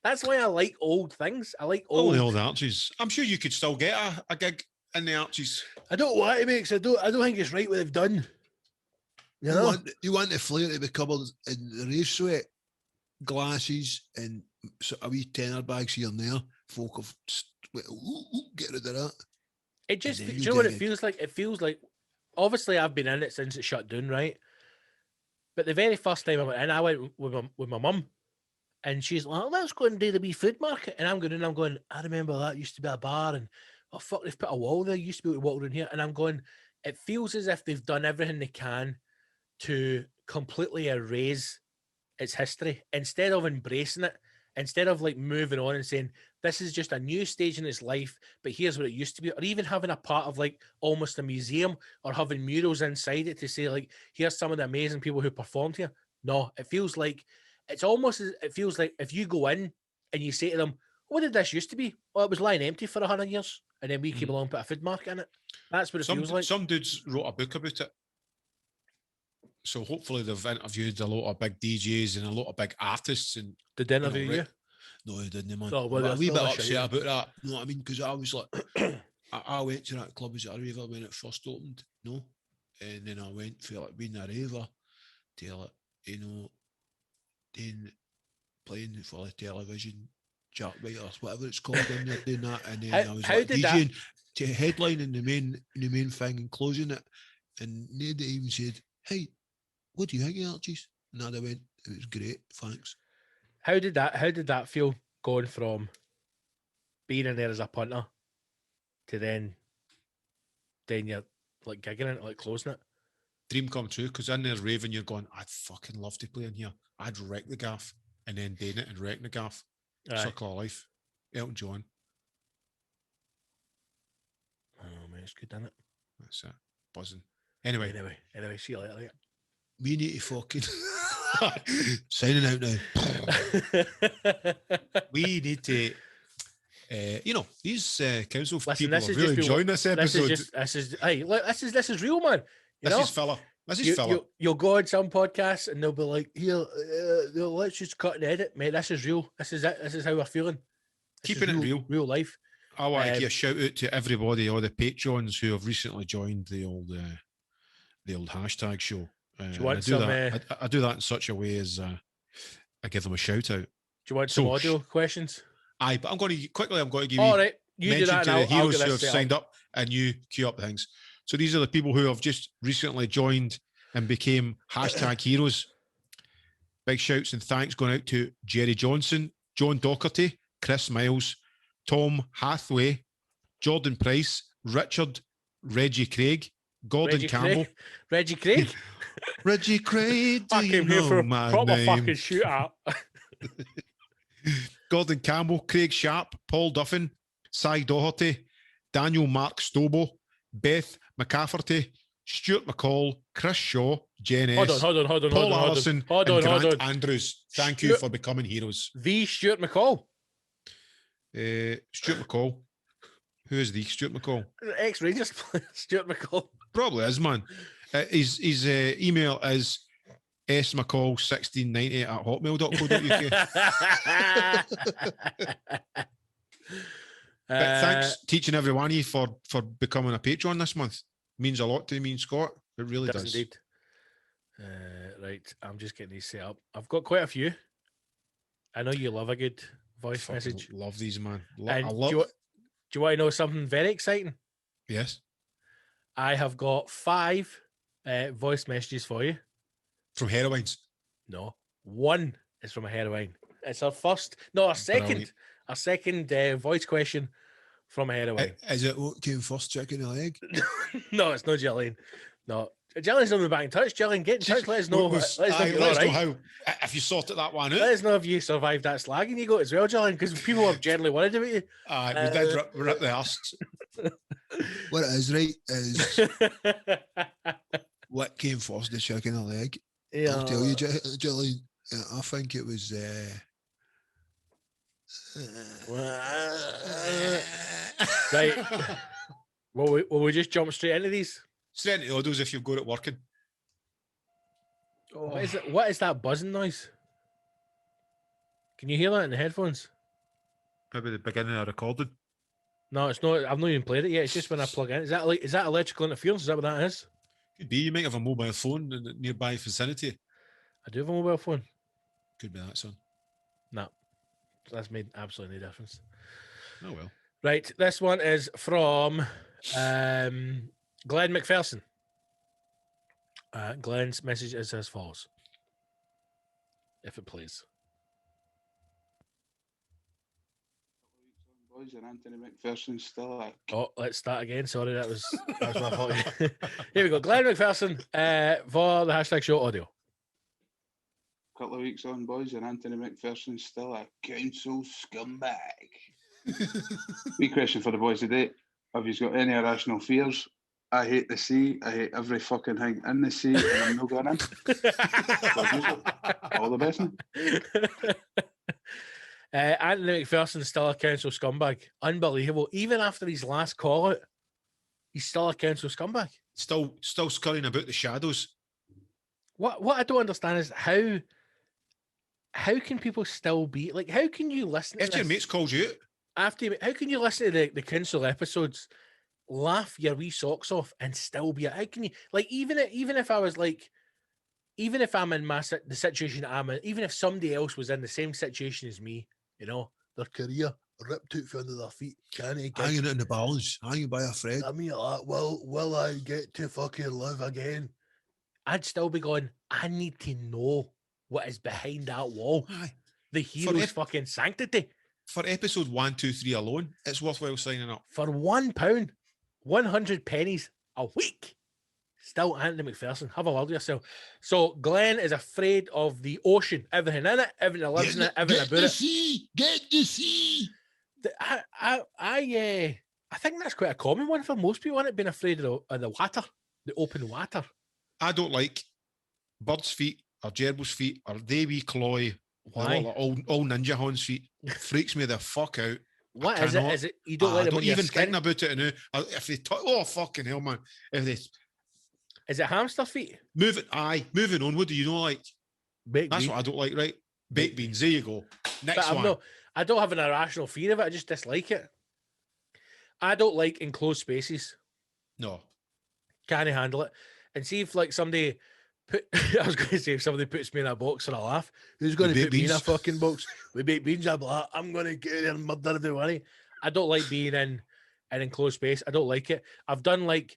That's why I like old things. I like old Arches. I'm sure you could still get a gig in the Arches. I don't want to, mate, because I don't think it's right what they've done. You want the flair to be covered in the rave sweat, glasses, and a wee tenner bags here and there. Folk have get rid of that. It just, do you know what it feels like? It feels like, obviously I've been in it since it shut down, right? But the very first time I went in, I went with my mum, and she's like, let's go and do the wee food market. And I'm going, I remember that used to be a bar, and oh fuck, they've put a wall there. You used to be able to walk around here. And I'm going, it feels as if they've done everything they can to completely erase its history, instead of embracing it, instead of like moving on and saying, this is just a new stage in its life, but here's what it used to be, or even having a part of like almost a museum, or having murals inside it to say like, here's some of the amazing people who performed here. No, it feels like if you go in and you say to them, what did this used to be? Well, it was lying empty for 100 years, and then we came along and put a food market in it. That's what it feels like. Some dudes wrote a book about it. So hopefully they've interviewed a lot of big DJs and a lot of big artists. And did they interview you? No, he didn't, man. Oh, well, I'm a wee bit shit, upset yeah. about that. You know what I mean? Because I was like, I went to that club as a raver when it first opened, no? And then I went for like being a raver to like, you know, then playing for the television, chat writers, whatever it's called, in there doing that. And then I was like DJing to headlining the main thing and closing it. And nobody even said, hey, what do you think of Archie's? And I went, it was great, thanks. How did that feel going from being in there as a punter to then you're like gigging it, like closing it? Dream come true, because in there raving, you're going, I'd fucking love to play in here. I'd wreck the gaff, and then doing it and wrecking the gaff. Circle of life. Elton John. Oh man, it's good, isn't it? That's it. Buzzing. Anyway, see you later. We need to fucking signing out now. We need to, these council people are this really enjoying this episode. This is real, man. This is fella. You'll go on some podcasts and they'll be like, here, let's just cut and edit, mate. This is real. This is it. This is how we're feeling. Keeping it real. Real life. I want to give a shout out to everybody, all the patrons who have recently joined the old hashtag show. I do that in such a way as I give them a shout out. Do you want some audio questions? Aye, but I'm going to give you all right. You do that, to the heroes who have signed signed up, and you queue up the things. So these are the people who have just recently joined and became hashtag heroes. Big shouts and thanks going out to Jerry Johnson, John Docherty, Chris Miles, Tom Hathaway, Jordan Price, Richard, Reggie Craig, Gordon Campbell. Reggie Craig? Reggie Craig, do I you came here know for a my proper name? fucking shootout. Gordon Campbell, Craig Sharp, Paul Duffin, Cy Doherty, Daniel Mark Stobo, Beth McCafferty, Stuart McCall, Chris Shaw, Jen S. Hold on. Paul Allison, hold and on. Grant Andrews. Thank you for becoming heroes. The Stuart McCall. Stuart McCall. Who is the Stuart McCall? Ex-Rangers player, Stuart McCall. Probably is, man. His email is smcall1690@hotmail.co.uk. But thanks teaching every one of you for becoming a patron this month. Means a lot to me and Scott. It really does. Indeed. Right, I'm just getting these set up. I've got quite a few. I know you love a good voice message. Love these, man. Do you want to know something very exciting? Yes. I have got 5 voice messages for you. From heroines? No, 1 is from a heroine. It's our second voice question from a heroine. Is it what came first, chicken or egg? No, it's not Jillian. No, Jillian's not back in touch. Jillian, get in touch. Let us know. Let us know how, if you sorted that one out. Let us know if you survived that slagging you got as well, Jillian, because people are generally worried about you. We did rip the arse. What it is, right, is what came first, the chicken or the egg? Yeah. I'll tell you, Jillian, I think it was... right. Will we just jump straight into these? Straight into audios if you've got it working. Oh. What is that buzzing noise? Can you hear that in the headphones? Maybe the beginning of recording. No, it's not. I've not even played it yet. It's just when I plug in. Is that electrical interference? Is that what that is? Could be. You might have a mobile phone in the nearby vicinity. I do have a mobile phone. Could be that, son. No. That's made absolutely no difference. Oh, well. Right. This one is from Glenn McPherson. Glenn's message is as follows. If it please. Boys, and Anthony McPherson still at... Oh, let's start again. Sorry, that was my fault. Here we go. Glenn McPherson for the hashtag show audio. Couple of weeks on, boys, and Anthony McPherson still a council scumbag. Wee question for the boys today. Have you got any irrational fears? I hate the sea. I hate every fucking thing in the sea, and I'm not going in. All the best, man. Anthony McPherson's still a council scumbag. Unbelievable. Even after his last call out, he's still a council scumbag. Still scurrying about the shadows. What I don't understand is how can people still be like? How can you listen? If to your this mates called you out, how can you listen to the council episodes, laugh your wee socks off, and still be? How can you like even if I was like, even if I'm in the situation I'm in, even if somebody else was in the same situation as me, you know, their career ripped out from under their feet, hanging out in the balance, hanging by a thread. I mean, will I get to fucking live again? I'd still be going, I need to know what is behind that wall. Aye. The hero's fucking sanctity. For episode 1, 2, 3 alone, it's worthwhile signing up. For £1, 100 pennies a week. Still Anthony McPherson. Have a word with yourself. So Glenn is afraid of the ocean. Everything in it, everything that lives in it, everything about it. Get the sea. I think that's quite a common one for most people, isn't it? Being afraid of the water, the open water. I don't like birds' feet or gerbils' feet or they wee clawy. Why? All Ninja Horn's feet freaks me the fuck out. What is it? Is it you don't like them? I don't even think about it now. If they oh fucking hell, man! If they is it hamster feet? Moving on. What do you know? Like baked that's beans. what I don't like. Right, baked beans. There you go. Next one. I don't have an irrational fear of it. I just dislike it. I don't like enclosed spaces. No, can't handle it. And see if like somebody I was going to say if somebody puts me in a box and I laugh, who's going to put me in a fucking box with baked beans? I'm like, I'm going to get there and murder everybody. I don't like being in an enclosed space. I don't like it. I've done like,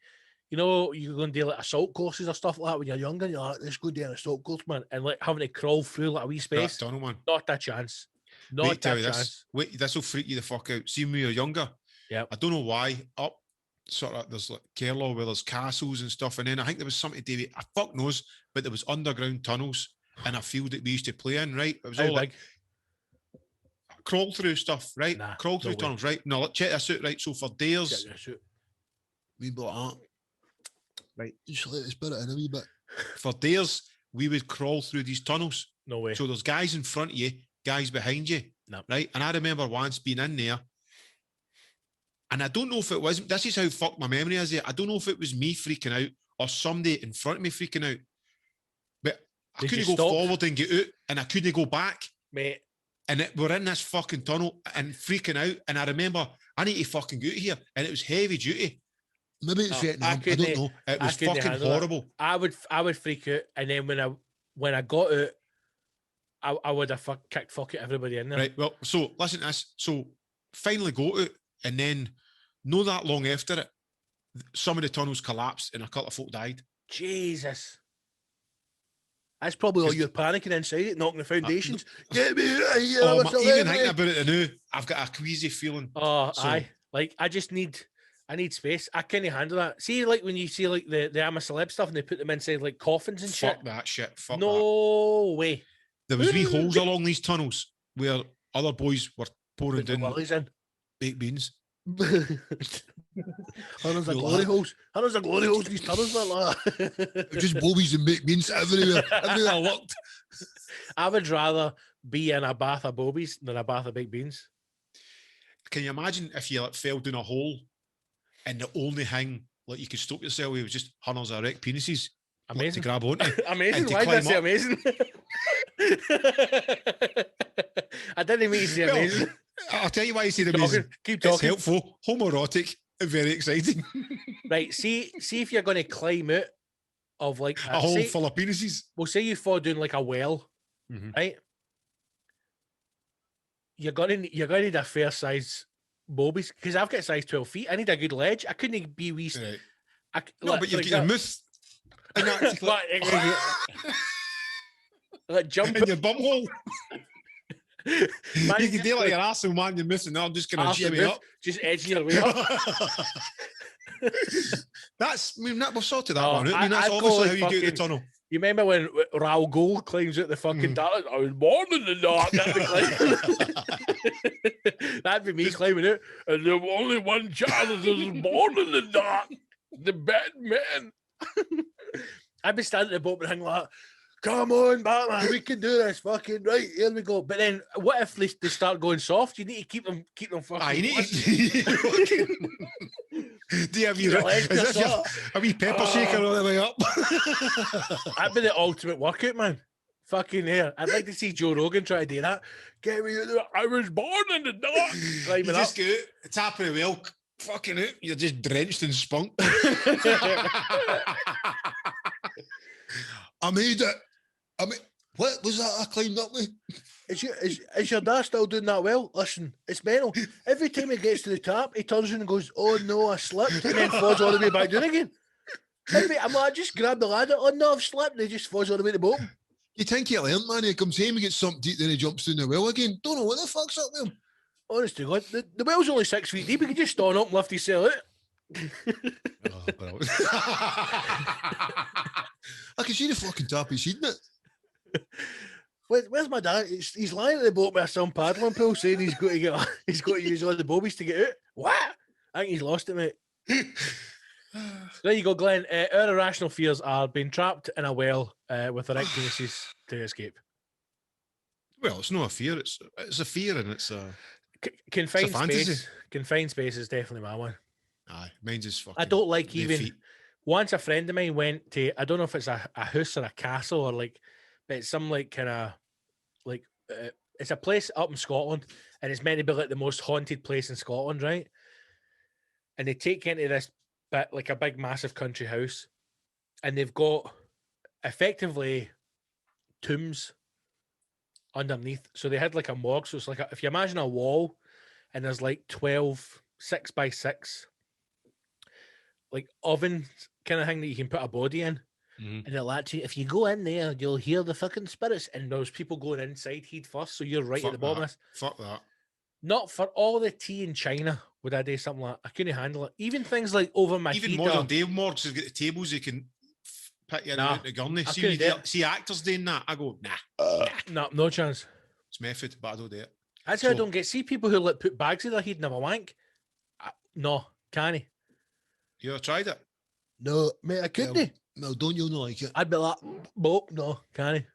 you know, you go and do like assault courses or stuff like that when you're younger. And you're like, let's go do an assault course, man, and like having to crawl through like a wee space. Tunnel, man. Not a chance. Not a chance. This will freak you the fuck out. See, when we were younger, yeah, I don't know why. Up sort of there's like Kerlaw where there's castles and stuff, and then I think there was something to do with, I fuck knows, but there was underground tunnels in a field that we used to play in, right? It was all like crawl through stuff, right? Crawl through tunnels, right? No, check this out, right? So for days, we bought that. Right. Just let us put it in a wee bit. For days, we would crawl through these tunnels. No way. So there's guys in front of you, guys behind you, right? And I remember once being in there, and I don't know if it was, this is how fucked my memory is here. I don't know if it was me freaking out or somebody in front of me freaking out. But I couldn't go forward and get out, and I couldn't go back. Mate. And we're in this fucking tunnel and freaking out. And I remember, I need to fucking go out here. And it was heavy duty. Maybe it's Vietnam. I don't know. It was fucking horrible. I would freak out. And then when I got out, I would have kicked fuck at everybody in there. Right. Well, so listen to this. So finally go out, and then not that long after it, some of the tunnels collapsed and a couple of folk died. Jesus. That's probably all you're panicking inside it, knocking the foundations. Get me right here. Even thinking about it now, I've got a queasy feeling. Oh, aye. Like, I need space. I can't handle that. See, like when you see like the I'm a Celeb stuff and they put them inside like coffins and shit. Fuck that shit. Fuck no way. There was wee holes along these tunnels where other boys were pouring down baked beans. Hundreds of glory holes. Hundreds of glory holes in these tunnels like that. Just bobies and baked beans everywhere. Everywhere I looked. I would rather be in a bath of bobies than a bath of baked beans. Can you imagine if you like fell down a hole and the only thing like you could stop yourself with was just hundreds of erect penises? Amazing. To grab onto. Amazing. Why did I say amazing? I didn't mean to say amazing. I'll tell you why you said amazing. Keep talking. It's helpful, homoerotic, and very exciting. Right. See if you're going to climb out of like a hole full of penises. Well, say you fall down like a well, right? You're gonna need a fair size bobies because I've got size 12 feet. I need a good ledge. I couldn't be wee. Right. But you've got your mouth. Like jump in your bum hole. Man, you can do like your arsehole, man. You're missing. I'm just gonna cheer me up. Just edging your way up. We've sorted that one out. I mean, that's obviously how you get out the tunnel. You remember when Raul Gold climbs out the fucking dark? I was born in the dark. That'd be me climbing out. And there's only one child that was born in the dark. The bad man. I'd be standing at the boat and hang like, come on, Batman, we can do this. Fucking right, here we go. But then, what if they start going soft? You need to keep them fucking. You need to. Do you have your a wee pepper shaker all the way up? That'd be the ultimate workout, man. Fucking here. I'd like to see Joe Rogan try to do that. Get me. I was born in the dark. You just go tap of the well. Fucking it. You're just drenched in spunk. I made it. What was that I climbed up with? Is your dad still doing that well? Listen, it's mental. Every time he gets to the top, he turns around and goes, "Oh no, I slipped," and then falls all the way back down again. I'm like, I just grabbed the ladder. Oh no, I've slipped. And he just falls all the way to the bottom. You think he learned, man? He comes home, he gets something deep, then he jumps down the well again. Don't know what the fuck's up with him. Honest to God, the well's only 6 feet deep. He could just stand up and lift his cell out. I can see the fucking top of his head, innit? Where's my dad? He's lying at the boat with some paddling pool, saying he's got to use all the bobbies to get out. What? I think he's lost it, mate. There you go, Glenn. Our irrational fears are being trapped in a well with their penises to escape. Well, it's not a fear. It's a fear, and it's a confined space. Confined space is definitely my one. Aye, mine's just fucking. I don't like even. Feet. Once a friend of mine went to, I don't know if it's a house or a castle or like, but it's some like kind of like it's a place up in Scotland, and it's meant to be like the most haunted place in Scotland, right? And they take you into this bit like a big massive country house, and they've got effectively tombs underneath. So they had like a morgue. So it's like if you imagine a wall, and there's like 12 6x6 like oven kind of thing that you can put a body in. Mm-hmm. And it'll actually, if you go in there, you'll hear the fucking spirits, and there's people going inside head first, so you're right at the bottom of this. Fuck that. Not for all the tea in China would I do something like I couldn't handle it. Even things like over my even modern day morgues have got the tables you can pick you out the gurney. See actors doing that. I go, no chance. It's method, but I don't do it. That's how I don't get. See people who like put bags in their head and have a wank. No, can't he? You ever tried it? No, mate, I couldn't. No, don't you not like it? I'd be like, no, can't he?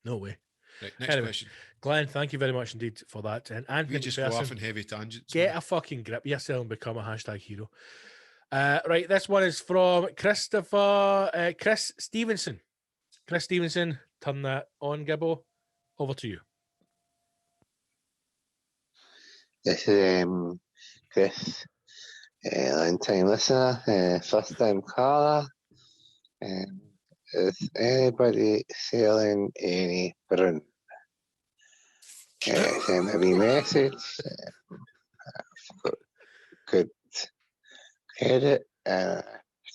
No way. Right, next question. Glenn, thank you very much indeed for that. And Anthony, we just go off on heavy tangents. Get a fucking grip yourself and become a hashtag hero. Right, this one is from Chris Stevenson. Chris Stevenson, turn that on, Gibbo. Over to you. This is Chris, long time listener, first time caller. Is anybody selling any brun? Send a wee message. I've got good credit and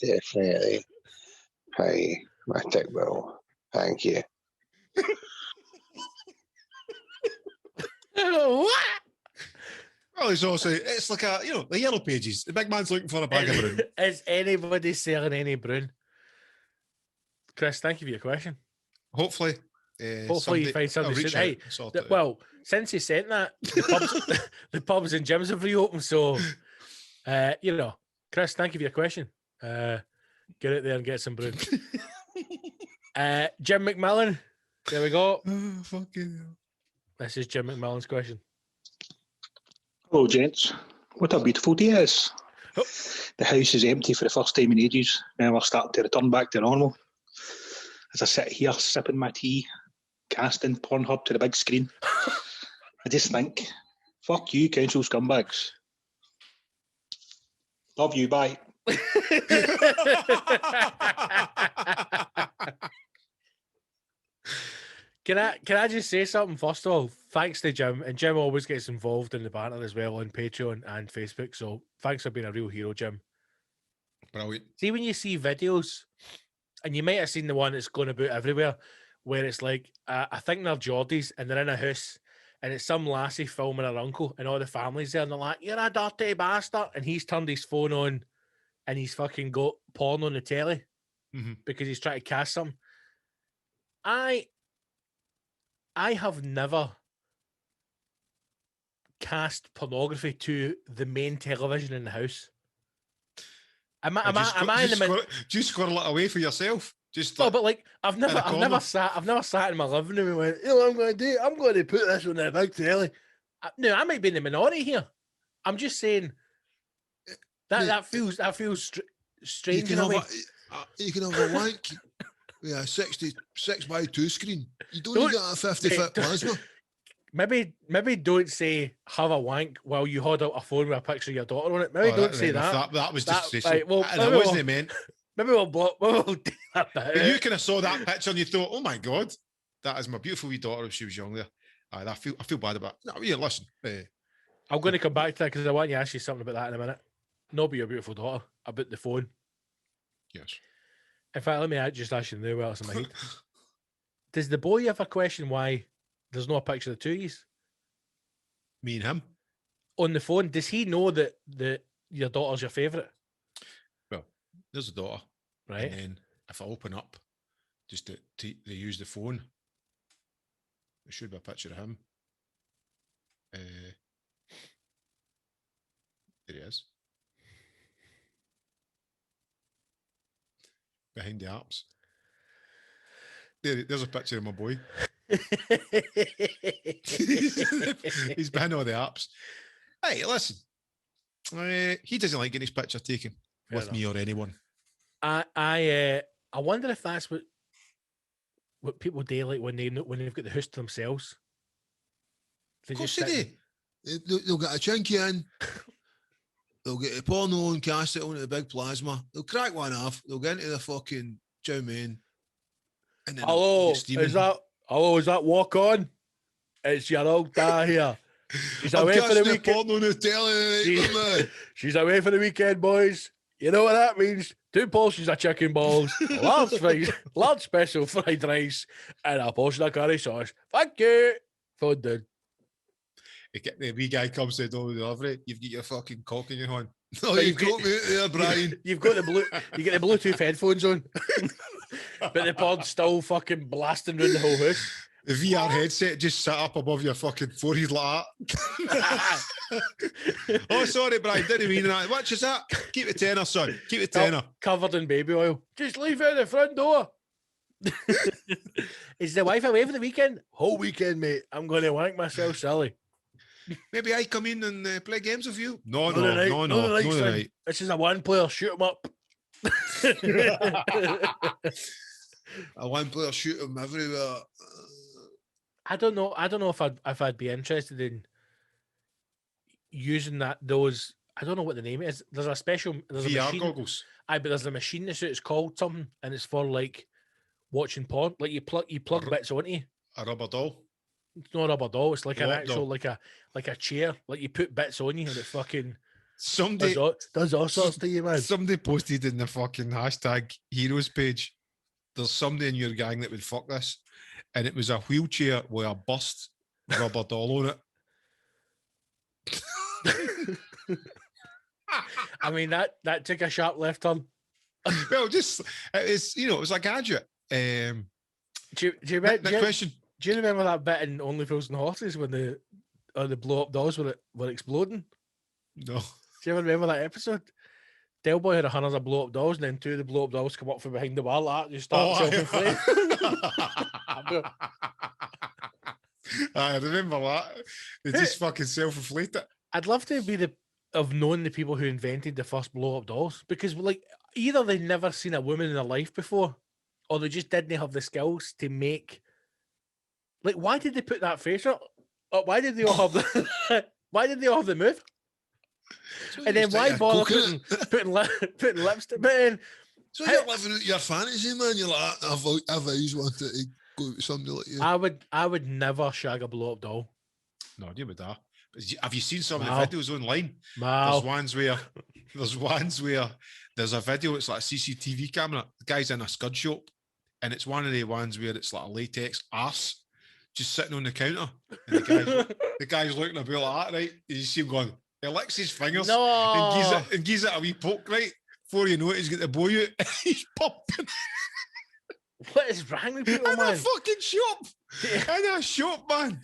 definitely pay my tick bill. Thank you. What? Well, it's like the yellow pages. The big man's looking for a bag of brun. Is anybody selling any brun? Chris, thank you for your question. Hopefully you find somebody. Hey, since he sent that, the pubs and gyms have reopened. So, Chris, thank you for your question. Get out there and get some brun. Jim McMillan, there we go. Oh, fucking hell. This is Jim McMillan's question. Hello, gents. What a beautiful day it is. Oh. The house is empty for the first time in ages. Now we're starting to return back to normal. As I sit here sipping my tea, casting Pornhub to the big screen, I just think, fuck you, council scumbags. Love you, bye. Can I just say something first of all? Thanks to Jim, and Jim always gets involved in the banter as well on Patreon and Facebook. So thanks for being a real hero, Jim. Brilliant. See, when you see videos, and you might have seen the one that's going about everywhere, where it's like I think they're Geordies and they're in a house, and it's some lassie filming her uncle, and all the family's there, and they're like, "You're a dirty bastard," and he's turned his phone on, and he's fucking got porn on the telly because he's trying to cast something. I have never cast pornography to the main television in the house. Am I in the middle? Do you squirrel it away for yourself? Just No, like, but like I've never sat in my living room and went, you know what I'm going to do? I'm going to put this on the big telly. No, I might be in the minority here. I'm just saying that feels strange. You can have a wank with a 66x2 screen. You don't need a 50-foot plasma. Maybe don't say have a wank while you hold out a phone with a picture of your daughter on it. Maybe don't say that. That was just right, well, and it wasn't meant. Maybe we'll do that. But you kind of saw that picture and you thought, oh my God, that is my beautiful wee daughter if she was young there. I feel bad about it. No, yeah, listen. I'm going to come back to that because I want to ask you something about that in a minute. Not about your beautiful daughter, about the phone. Yes. In fact, let me just ask you now what else in my head. Does the boy ever question why there's no picture of the two of you? Me and him? On the phone, does he know that your daughter's your favourite? Well, there's a daughter. Right. And then if I open up, just to use the phone, there should be a picture of him. There he is. Behind the apps. There's a picture of my boy. He's behind all the apps. Hey, listen. He doesn't like getting his picture taken with me or anyone. I wonder if that's what people do, like when they've got the house to themselves. Of course they do. They'll get a chinky in. They'll get a porno and cast it onto the big plasma. They'll crack one off. They'll get into the fucking chow mein. Hello, is that walk on? It's your old dad here. She's away for the weekend. Porno on the telly, she's away for the weekend, boys. You know what that means? 2 portions of chicken balls, large special fried rice, and a portion of curry sauce. Thank you. Phone done. The wee guy comes to the door with the delivery. You've got your fucking cock in your hand. No, you've got me there, Brian. You've got you get the Bluetooth headphones on, but the pod's still fucking blasting around the whole house. The VR headset just sat up above your fucking forehead like that. Oh, sorry, Brian. Didn't mean that. What is that? Keep the tenner, son. Keep the tenner. Covered in baby oil. Just leave it at the front door. Is the wife away for the weekend? Whole weekend, mate. I'm going to wank myself silly. Maybe I come in and play games with you. No. This is a one-player. Shoot 'em up. A one-player shoot 'em everywhere. I don't know if I'd be interested in using those. I don't know what the name is. There's a VR goggles. But there's a machine that's it's called something, and it's for like watching porn. Like you plug bits onto you. A rubber doll. It's not a rubber doll. It's like an actual like a chair. Like you put bits on you, and it fucking does all sorts to you, man. Somebody posted in the fucking hashtag heroes page. There's somebody in your gang that would fuck this. And it was a wheelchair with a bust rubber doll on it. I mean, that took a sharp left turn. Well, it was a gadget. Do you remember that bit in Only Fools and Horses when the blow up dolls were exploding? No. Do you ever remember that episode? Del Boy had 100 of blow up dolls, and then 2 of the blow up dolls come up from behind the wall like that, just start self-inflating. I remember that. They just fucking self-inflate it. I'd love to have known the people who invented the first blow up dolls, because like either they'd never seen a woman in their life before, or they just didn't have the skills to make. Like, why did they put that face up? Why did they all have the? Why did they all have the move? And then why bother putting lipstick? But then, so you're living out your fantasy, man. You're like, I've always wanted to go with somebody like you. I would never shag a blow up doll. No, you would that. Have you seen some of the videos online? No. There's ones where there's a video. It's like a CCTV camera. The guy's in a scud shop, and it's one of the ones where it's like a latex arse just sitting on the counter, and the guy's looking about like that, right? You see him going. He licks his fingers and gives it a wee poke, right? Before you know it, he's got the boy out. He's popping. What is wrong with people, man? In a fucking shop. In a shop, man.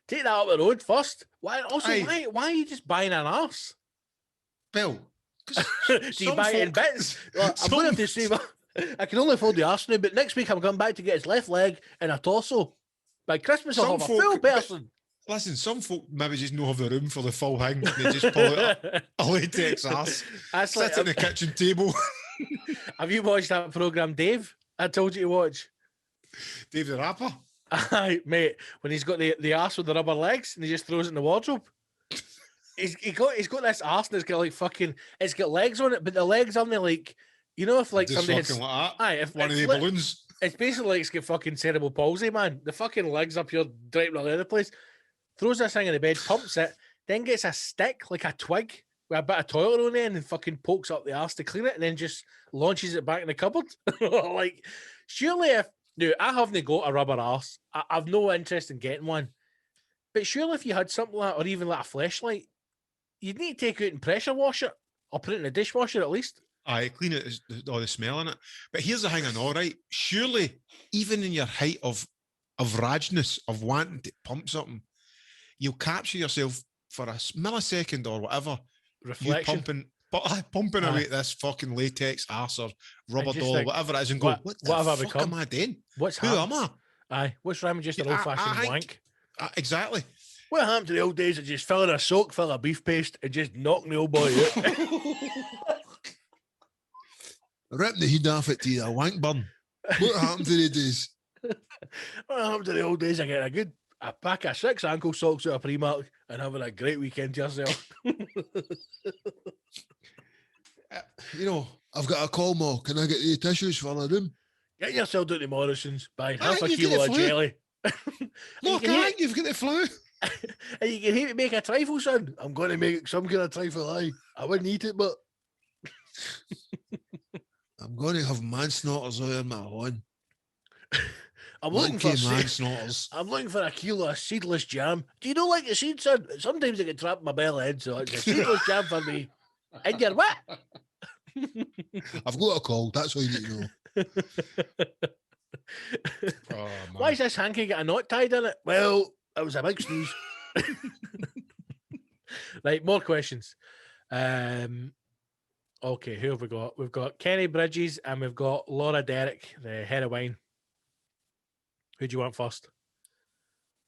Take that up the road first. Why are you just buying an arse? Bill. Do you buy it in bits? Well, I'm going to say I can only fold the arse now, but next week I'm coming back to get his left leg and a torso. By Christmas, I'll have a full person. Listen, some folk maybe just don't have the room for the full thing. They just pull out a latex ass, sit at the kitchen table. Have you watched that programme, Dave? I told you to watch. Dave the Rapper? Aye, mate. When he's got the arse with the rubber legs and he just throws it in the wardrobe. He's got this arse and it's got like fucking, it's got legs on it, but the legs aren't like, you know, if like just somebody fucking like that. Aye, if one of the balloons. It's basically like it's got fucking cerebral palsy, man. The fucking legs up here draped all over the place. Throws this thing in the bed, pumps it, then gets a stick, like a twig, with a bit of toilet on it, and fucking pokes up the arse to clean it, and then just launches it back in the cupboard. Like, surely if... No, I haven't got a rubber arse. I've no interest in getting one. But surely if you had something like that, or even like a fleshlight, you'd need to take it out and pressure wash it, or put it in the dishwasher at least. Aye, clean it, all the smell in it. But here's the thing I know, right? Surely, even in your height of rageness, of wanting to pump something, you'll capture yourself for a millisecond or whatever. Reflection. Pumping away this fucking latex arse or rubber doll or whatever it is and go, what the fuck am I doing? Who am I? Aye, what's wrong with just an old-fashioned wank? Exactly. What happened to the old days of just filling a soak full of beef paste and just knocking the old boy out? Ripping the heat off it to you, a wank burn. What happened to the days? What happened to the old days of getting a pack of 6 ankle socks out of Primark and having a great weekend to yourself? You know, I've got a call, Ma. Can I get the tissues for the room? Get yourself down to Morrison's, buy half a kilo of jelly. Look, you've got the flu. And you can hear me make a trifle, son. I'm going to make some kind of trifle, aye. I wouldn't eat it, but... I'm going to have mansnotters out in my horn. I'm looking for a kilo of seedless jam. Do you not like the seeds, son? Sometimes I get trapped in my belly head, so it's a seedless jam for me. And you're what? I've got a call. That's all you need to know. Why is this hanky got a knot tied in it? Well, it was a big sneeze. Right, more questions. Okay, who have we got? We've got Kenny Bridges and we've got Laura Derrick, the heroine. Who do you want first?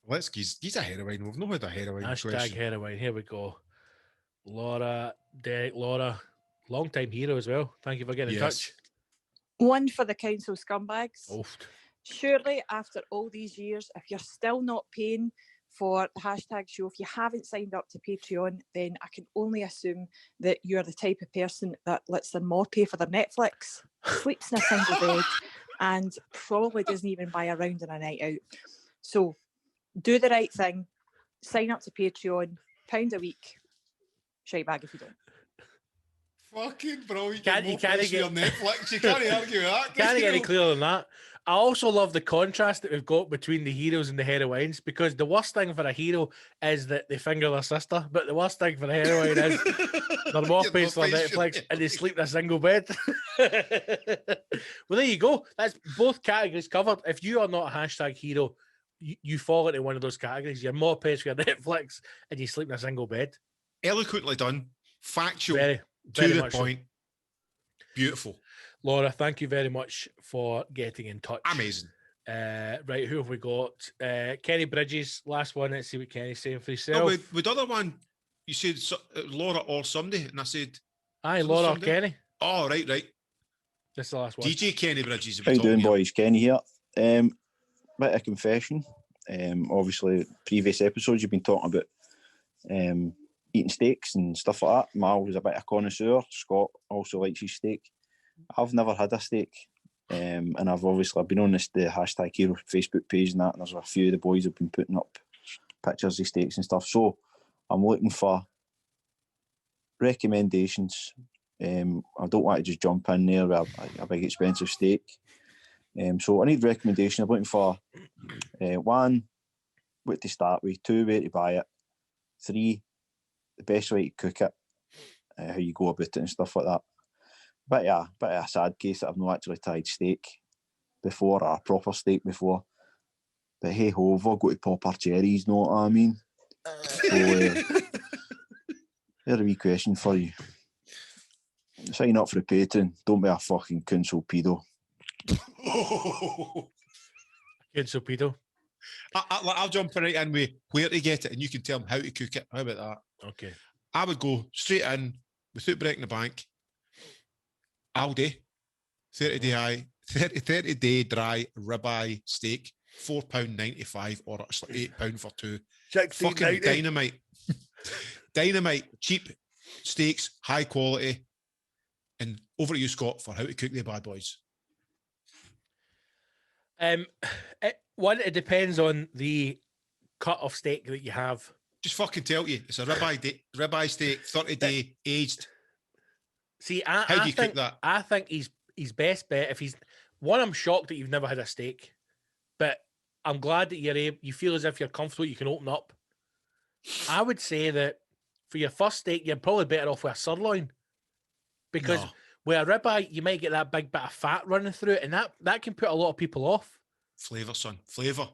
Let's he's a heroine. We've not had a heroine. Hashtag question. heroine. Here we go. Laura Derrick. Laura, long time hero as well. Thank you for getting in touch. One for the council scumbags. Oof. Surely, after all these years, if you're still not paying for the hashtag show, if you haven't signed up to Patreon, then I can only assume that you're the type of person that lets their mom pay for their Netflix, sleeps in a single bed, and probably doesn't even buy a round and a night out. So do the right thing, sign up to Patreon, £1 a week, shite bag if you don't. Fucking bro, you can't get your Netflix. You can't argue with that. Can't get any clearer than that. I also love the contrast that we've got between the heroes and the heroines, because the worst thing for a hero is that they finger their sister, but the worst thing for the heroine is their mom pays for Netflix and they sleep in a single bed. Well, there you go. That's both categories covered. If you are not a hashtag hero, you fall into one of those categories. Your mom pays for your Netflix and you sleep in a single bed. Eloquently done. Factual. Very to the much point. So. Beautiful. Laura, thank you very much for getting in touch. Amazing. Right, who have we got? Kenny Bridges, last one. Let's see what Kenny's saying for himself. No, with the other one, you said Laura or somebody, and I said... Aye, Laura or Kenny. Oh, right. This is the last one. DJ Kenny Bridges. How you doing, boys? Kenny here. Bit of confession. Obviously, previous episodes, you've been talking about eating steaks and stuff like that. Mal was a bit of a connoisseur. Scott also likes his steak. I've never had a steak, and I've been on the hashtag hero Facebook page and that, and there's a few of the boys have been putting up pictures of steaks and stuff. So I'm looking for recommendations. I don't want to just jump in there with a big expensive steak. So I need recommendations. I'm looking for 1, what to start with, 2, where to buy it, 3, the best way to cook it, how you go about it and stuff like that. Bit of a sad case that I've not actually tried steak before, or a proper steak before. But hey ho, I've all got to pop our cherries, know what I mean? So, there's a wee question for you. Sign up for the Patreon. Don't be a fucking council pedo. Good Peter. I'll jump right in with where to get it, and you can tell them how to cook it. How about that? Okay. I would go straight in without breaking the bank. Aldi, 30 day dry ribeye steak, £4.95, or it's like £8 for two. Fucking dynamite. Dynamite, cheap steaks, high quality. And over to you, Scott, for how to cook the bad boys. It depends on the cut of steak that you have. Just fucking tell you, it's a ribeye steak, 30-day aged. See, how do you cook that? I think he's best bet if he's one. I'm shocked that you've never had a steak, but I'm glad that you feel as if you're comfortable. You can open up. I would say that for your first steak, you're probably better off with a sirloin, because with a ribeye, you might get that big bit of fat running through it, and that can put a lot of people off. Flavour, son, flavour.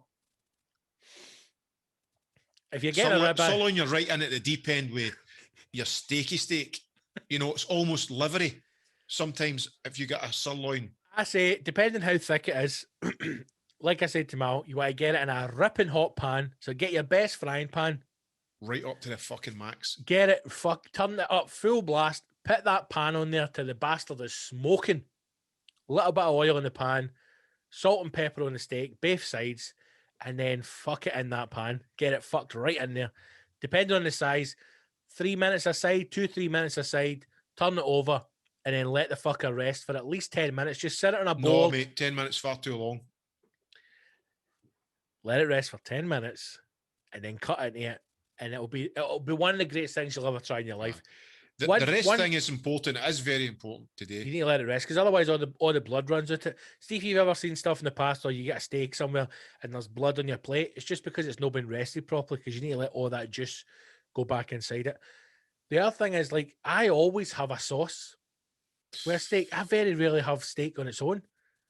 If you get a ribeye, sirloin, you're right in at the deep end with your steaky steak. You know, it's almost livery. Sometimes if you get a sirloin, I say, depending how thick it is, like I said to Mal, you want to get it in a ripping hot pan. So get your best frying pan, right up to the fucking max. Get it, turn it up full blast. Put that pan on there till the bastard is smoking. A little bit of oil in the pan, salt and pepper on the steak, both sides, and then fuck it in that pan. Get it fucked right in there. Depending on the size, 3 minutes aside, 2-3 minutes aside, turn it over, and then let the fucker rest for at least 10 minutes. Just sit it on a bowl. No, mate, 10 minutes far too long. Let it rest for 10 minutes, and then cut into it, and it'll be one of the greatest things you'll ever try in your life. The rest thing is important. It is very important today. You need to let it rest, because otherwise all the blood runs out it. See, if you've ever seen stuff in the past, or you get a steak somewhere and there's blood on your plate, it's just because it's not been rested properly, because you need to let all that juice go back inside it. The other thing is, like, I always have a sauce with steak. I very rarely have steak on its own.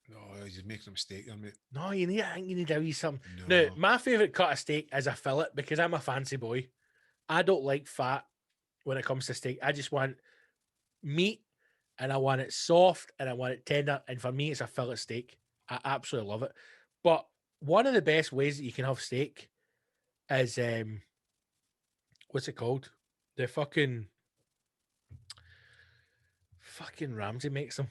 No, you're making a mistake there, mate. No, I think you need to eat something. No. Now, my favourite cut of steak is a fillet, because I'm a fancy boy. I don't like fat when it comes to steak. I just want meat, and I want it soft, and I want it tender. And for me, it's a fillet steak. I absolutely love it. But one of the best ways that you can have steak is, what's it called? The fucking Ramsay makes them.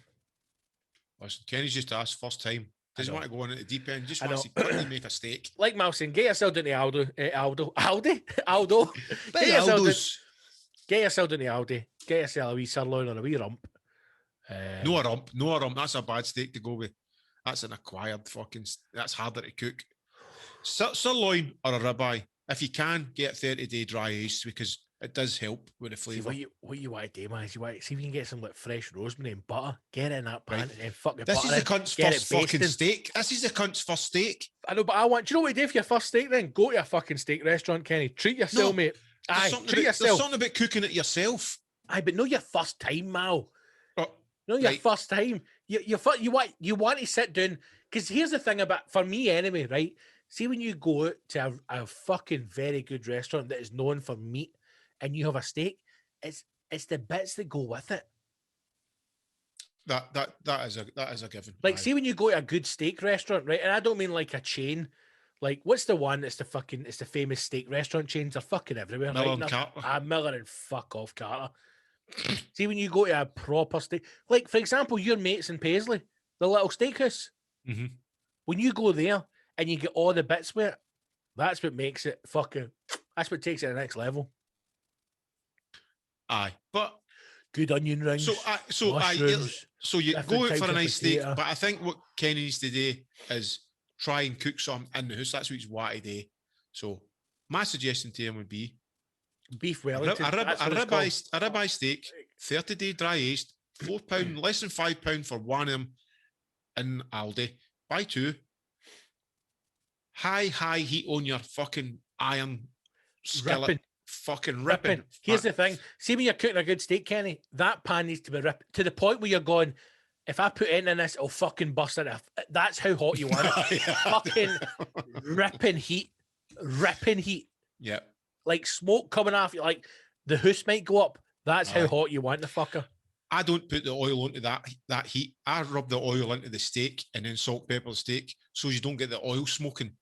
Listen, Kenny's just asked first time. Doesn't want to go on at the deep end. Just wants to quickly make a steak. Like Mal saying, get yourself down to Aldo. Aldo. Get yourself down to Aldi. Get yourself a wee sirloin or a wee rump. No a rump. That's a bad steak to go with. That's an acquired fucking. That's harder to cook. Sirloin or a ribeye. If you can, get 30-day dry aged, because it does help with the flavour. What you want to do, man, is see if you can get some like fresh rosemary and butter, get it in that pan, and fuck the butter. This is the cunt's first fucking steak. This is the cunt's first steak. I know, but do you know what you do for your first steak then? Go to a fucking steak restaurant, Kenny. Treat yourself, mate. Treat yourself. There's something about cooking it yourself. But no your first time, Mal. Your first time. You want to sit down, because here's the thing about, for me anyway, right? See, when you go out to a fucking very good restaurant that is known for meat, and you have a steak, it's the bits that go with it. That is a given. Like, see, when you go to a good steak restaurant, right? And I don't mean like a chain. Like, what's the one? It's the famous steak restaurant chains. They're fucking everywhere. Miller and Carter. Miller and fuck off Carter. See, when you go to a proper steak, like, for example, your mates in Paisley, the little steakhouse. Mm-hmm. When you go there and you get all the bits with it, that's what makes it that's what takes it to the next level. Aye, but good onion rings. So you go out for a nice steak, but I think what Kenny needs to do is try and cook something in the house. That's what he's wanted to do. So my suggestion to him would be beef Wellington. A ribeye steak, 30-day dry aged, £4, less than £5 for one of them in Aldi. Buy two. High heat on your fucking iron skillet. Fucking ripping. Here's the thing. See, when you're cooking a good steak, Kenny, that pan needs to be ripped to the point where you're going, if I put anything in this, it'll fucking bust it. That's how hot you want it. Fucking ripping heat. Yeah. Like smoke coming off you, like the hoose might go up. That's how hot you want the fucker. I don't put the oil onto that heat. I rub the oil into the steak and then salt, pepper the steak so you don't get the oil smoking.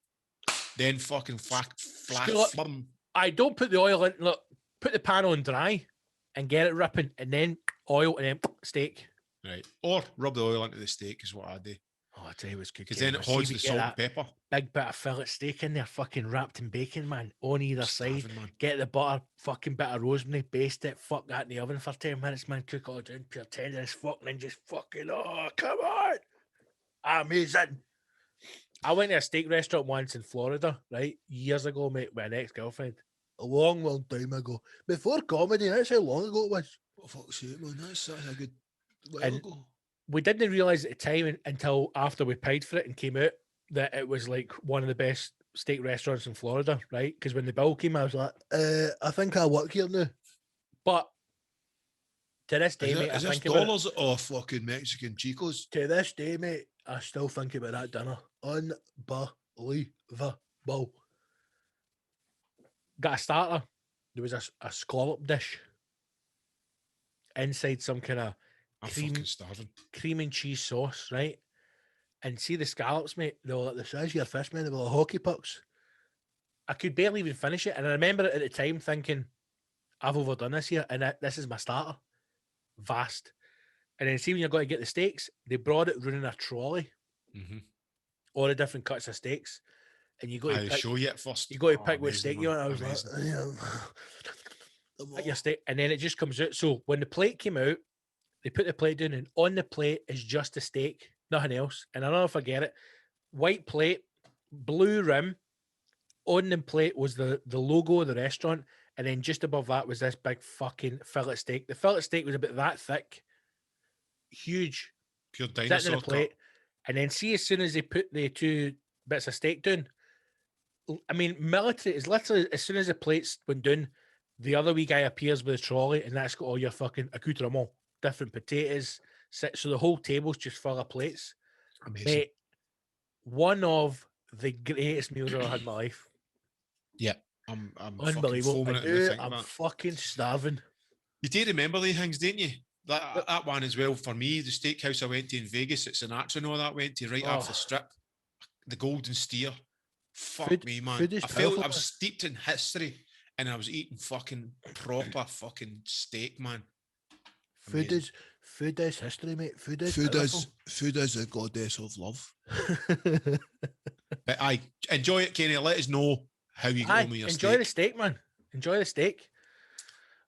Then fucking flat. I don't put the oil in. Look, put the pan on dry and get it ripping, and then oil and then steak. Right. Or rub the oil into the steak is what I do. Oh, I tell you what's good. Because then it holds the salt and pepper. Big bit of fillet steak in there, fucking wrapped in bacon, man, on either side. Man. Get the butter, fucking bit of rosemary, baste it, fuck that in the oven for 10 minutes, man. Cook all down, pure tender as fuck, and then just fucking, oh, come on. Amazing. I went to a steak restaurant once in Florida, right? Years ago, mate, with an ex-girlfriend. A long, long time ago. Before comedy, that's how long ago it was. Oh, fuck's sake, man. That's a good while ago. We didn't realise at the time until after we paid for it and came out that it was like one of the best steak restaurants in Florida, right? Because when the bill came, I was like, I think I work here now. But to this day, mate, is this dollars or fucking Mexican Chicos? To this day, mate, I still think about that dinner. Unbelievable. Got a starter. There was a scallop dish inside some kind of cream and cheese sauce, right? And see the scallops, mate, they were like the size of your fist, man. They were like hockey pucks. I could barely even finish it. And I remember it at the time thinking, I've overdone this here, and this is my starter. Vast. And then see when you're going to get the steaks, they brought it running a trolley. Mm-hmm. All the different cuts of steaks. And you got to pick, show you it first. You got to pick what steak you want. I was like, your steak. And then it just comes out. So when the plate came out, they put the plate down, and on the plate is just a steak, nothing else. And I don't know if I get it. White plate, blue rim. On the plate was the logo of the restaurant. And then just above that was this big fucking fillet steak. The fillet steak was about that thick. Huge. Pure dinosaur in the plate. And then see, as soon as they put the two bits of steak down, I mean, military is literally, as soon as the plates went down, the other wee guy appears with a trolley, and that's got all your fucking accoutrement, different potatoes. So the whole table's just full of plates. Amazing. Mate, one of the greatest meals I've ever had in my life. Yeah, I'm unbelievable. I'm fucking starving. You do remember these things, don't you? That one as well for me. The steakhouse I went to in Vegas at Sinatra and all that went to right off the strip. The Golden Steer. Fuck me, man. I felt I was steeped in history, and I was eating fucking proper fucking steak, man. Amazing. Food is history, mate. Food is a goddess of love. But I enjoy it, Kenny. Let us know how you get on with your steak. Enjoy the steak, man. Enjoy the steak.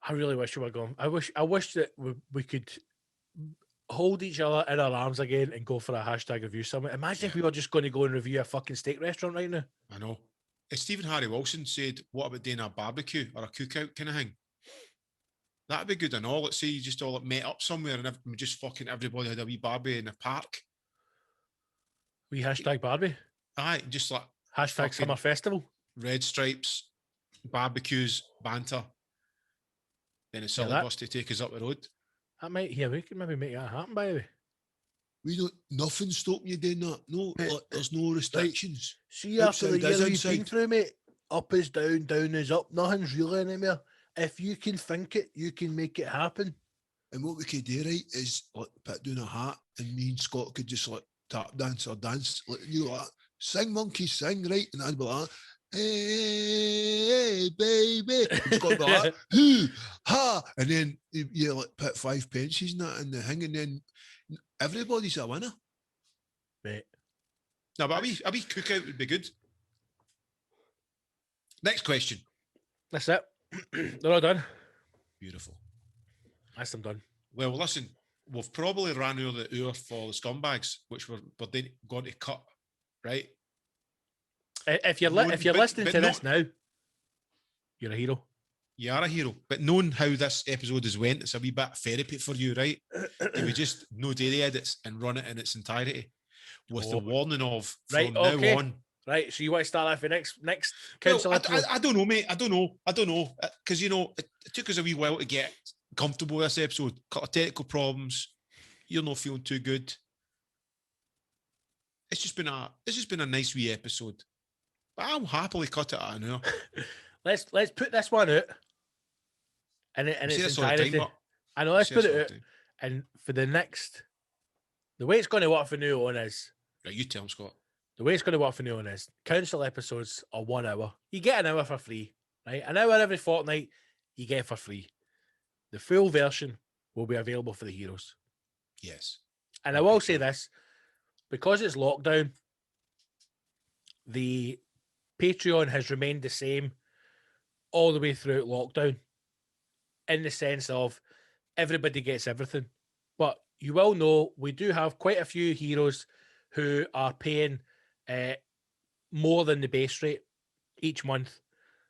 I really wish we were going. I wish that we could hold each other in our arms again and go for a hashtag review summit. Imagine if we were just going to go and review a fucking steak restaurant right now. I know. Stephen Harry Wilson said, what about doing a barbecue or a cookout kind of thing? That'd be good and all. Let's say you just all met up somewhere and just fucking everybody had a wee barbie in the park. Wee hashtag Barbie? Aye, just like hashtag summer festival. Red stripes, barbecues, banter. Then a silly bus to take us up the road. That might, we could maybe make that happen, by the way. We don't, nothing stopping you doing that. No, there's no restrictions. See, after the year we've been through, mate, up is down, down is up. Nothing's real anymore. If you can think it, you can make it happen. And what we could do, right, is like put down a hat, and me and Scott could just like tap dance or dance, like you know, like sing monkeys sing, right? And I'd be like, hey baby, and Scott would be like, hoo ha, and then you like put 5 pences and that in the thing, and then everybody's a winner. Mate. No, but a wee cookout would be good. Next question. That's it. They're all done. Beautiful. That's them done. Well, listen, we've probably ran over the hour for the scumbags, which we're then going to cut, right? If you're listening to this now, you're a hero. You are a hero. But knowing how this episode has went, it's a wee bit of therapy for you, right? And we just no daily edits and run it in its entirety with the warning of from now on. Right, so you want to start off the next council? Well, I don't know, mate. I don't know. Because, you know, it took us a wee while to get comfortable with this episode. A couple of technical problems. You're not feeling too good. It's just been a nice wee episode. But I'll happily cut it at an hour. Let's put this one out. And it's entirety. I know, let's put it out. And for the way it's going to work for New On is, Right, you tell him, Scott. the way it's going to work for New On is, council episodes are 1 hour. You get an hour for free, right? An hour every fortnight, you get for free. The full version will be available for the heroes. Yes. And I will say this, because it's lockdown, the Patreon has remained the same all the way throughout lockdown, in the sense of everybody gets everything. But you will know we do have quite a few heroes who are paying more than the base rate each month.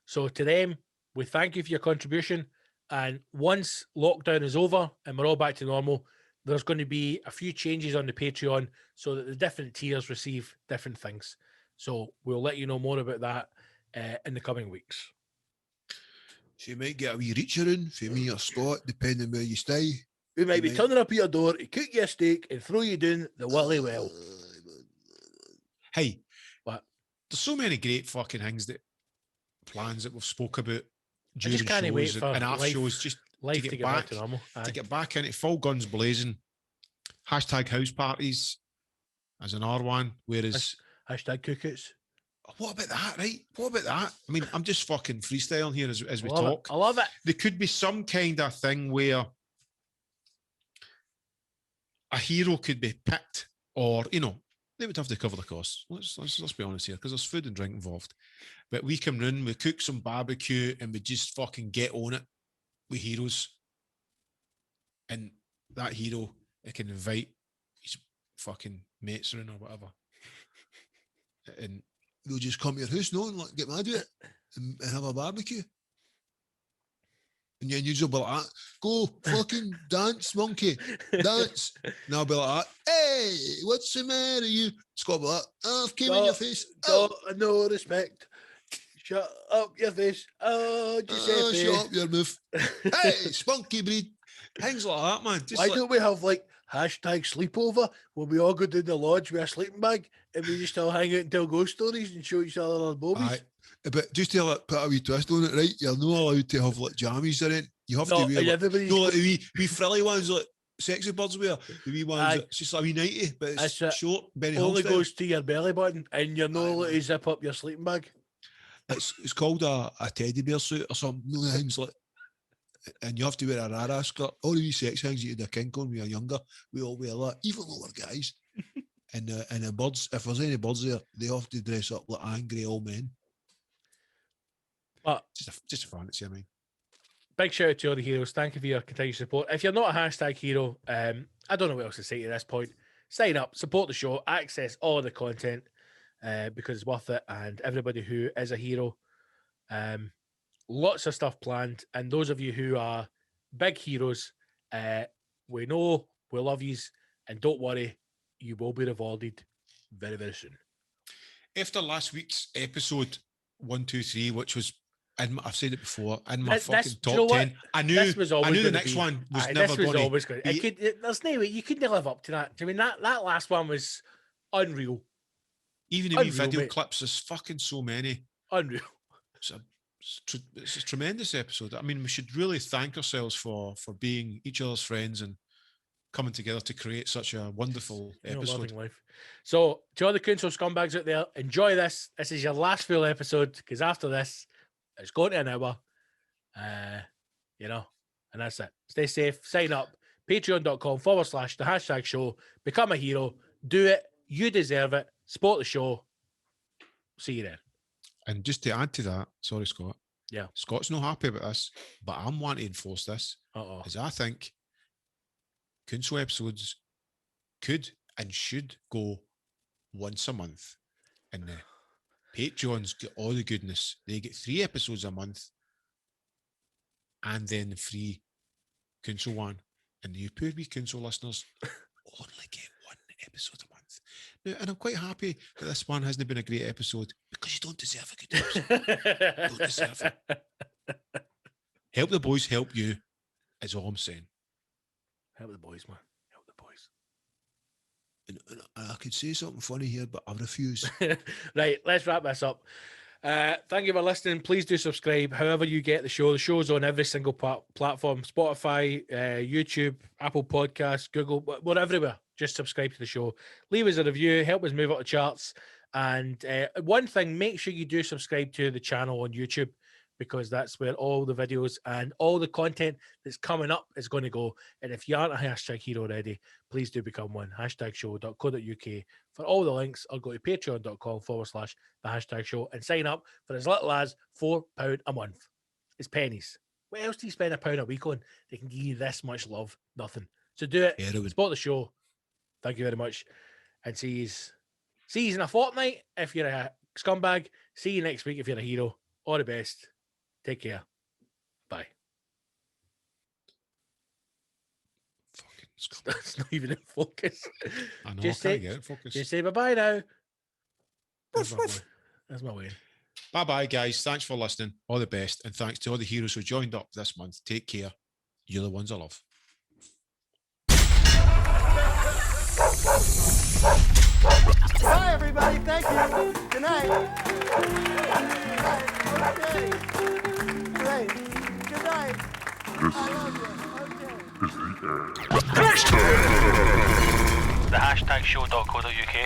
So to them, we thank you for your contribution. And once lockdown is over and we're all back to normal, there's going to be a few changes on the Patreon so that the different tiers receive different things. So we'll let you know more about that in the coming weeks. So you might get a wee reacher in for me or Scott, depending where you stay. We might be turning up at your door to cook you a steak and throw you down the Willy Well. Hey, what? There's so many great fucking plans that we've spoke about during just can't shows wait for and after life, shows, just life to get back to normal. To get back into full guns blazing. Hashtag house parties as an R1, whereas hashtag cookouts. What about that, right? What about that? I mean, I'm just fucking freestyling here as we talk. I love it. There could be some kind of thing where a hero could be picked, or they would have to cover the costs. Let's be honest here, because there's food and drink involved. But we come in, we cook some barbecue, and we just fucking get on it with heroes. And that hero, it can invite his fucking mates in or whatever. And they'll just come to your house, and like, get mad with it and have a barbecue. And then you'll be like, go fucking dance, monkey, dance. And I'll be like, hey, what's the matter, you? Scott be like, I've came in your face. No respect. Shut up your face. Oh, Giuseppe. Shut up your mouth. Hey, spunky breed. Things like that, man. Why don't we have hashtag sleepover where we all go down the lodge with a sleeping bag and we just all hang out and tell ghost stories and show each other our bobies? But just to put a wee twist on it, right? You're not allowed to have jammies in it. You have to wear the wee frilly ones, like sexy birds wear. The wee ones, it's just a wee 90, but it's short. Only goes to your belly button and you're not allowed to zip up your sleeping bag. It's called a teddy bear suit or something. Things like. And you have to wear a rara skirt. All the wee sex things you did a kink on when we were younger, we all wear that, even though we're guys. And the birds, if there's any birds there, they have to dress up like angry old men. But just a fantasy, I mean. Big shout out to all the heroes. Thank you for your continued support. If you're not a hashtag hero, I don't know what else to say to this point. Sign up, support the show, access all the content because it's worth it. And everybody who is a hero, lots of stuff planned. And those of you who are big heroes, we know, we love yous, and don't worry, you will be rewarded very, very soon. After last week's episode 123, which was, I've said it before, in my fucking top 10, I knew the next one was never going to. There's no way you couldn't live up to that. I mean, that last one was unreal. Even the video clips, there's fucking so many. Unreal. It's a tremendous episode. I mean, we should really thank ourselves for being each other's friends and coming together to create such a wonderful episode. Life. So, to all the council scumbags out there, enjoy this. This is your last full episode because after this, it's going to an hour. And that's it. Stay safe. Sign up. Patreon.com/the hashtag show. Become a hero. Do it. You deserve it. Support the show. See you then. And just to add to that, sorry, Scott. Yeah. Scott's not happy about this, but I'm wanting to enforce this. Because I think council episodes could and should go once a month. And the Patreons get all the goodness. They get 3 episodes a month. And then the free council one. And you poor wee council listeners only get 1 episode a month. Now, and I'm quite happy that this one hasn't been a great episode because you don't deserve a good episode. You don't deserve it. Help the boys, help you, is all I'm saying. Help the boys, man. Help the boys. And I could say something funny here, but I refuse. Right, let's wrap this up. Thank you for listening. Please do subscribe. However you get the show. The show's on every single platform: Spotify, YouTube, Apple Podcasts, Google. We're everywhere. Just subscribe to the show. Leave us a review. Help us move up the charts. And one thing, make sure you do subscribe to the channel on YouTube, because that's where all the videos and all the content that's coming up is going to go. And if you aren't a hashtag hero already, please do become one. HashtagShow.co.uk for all the links, or go to patreon.com/the hashtag show and sign up for as little as £4 a month. It's pennies. What else do you spend £1 a week on? They can give you this much love. Nothing. So do it. Support the show. Thank you very much. And see you in a fortnight if you're a scumbag. See you next week if you're a hero. All the best. Take care. Bye. That's not even in focus. I know, Just I say, can't get it focused. Just say bye-bye now. That's my way. Bye-bye, guys. Thanks for listening. All the best. And thanks to all the heroes who joined up this month. Take care. You're the ones I love. Bye, everybody. Thank you. Good night. Okay. Great. Good night. I love you. Okay. The HashtagShow.co.uk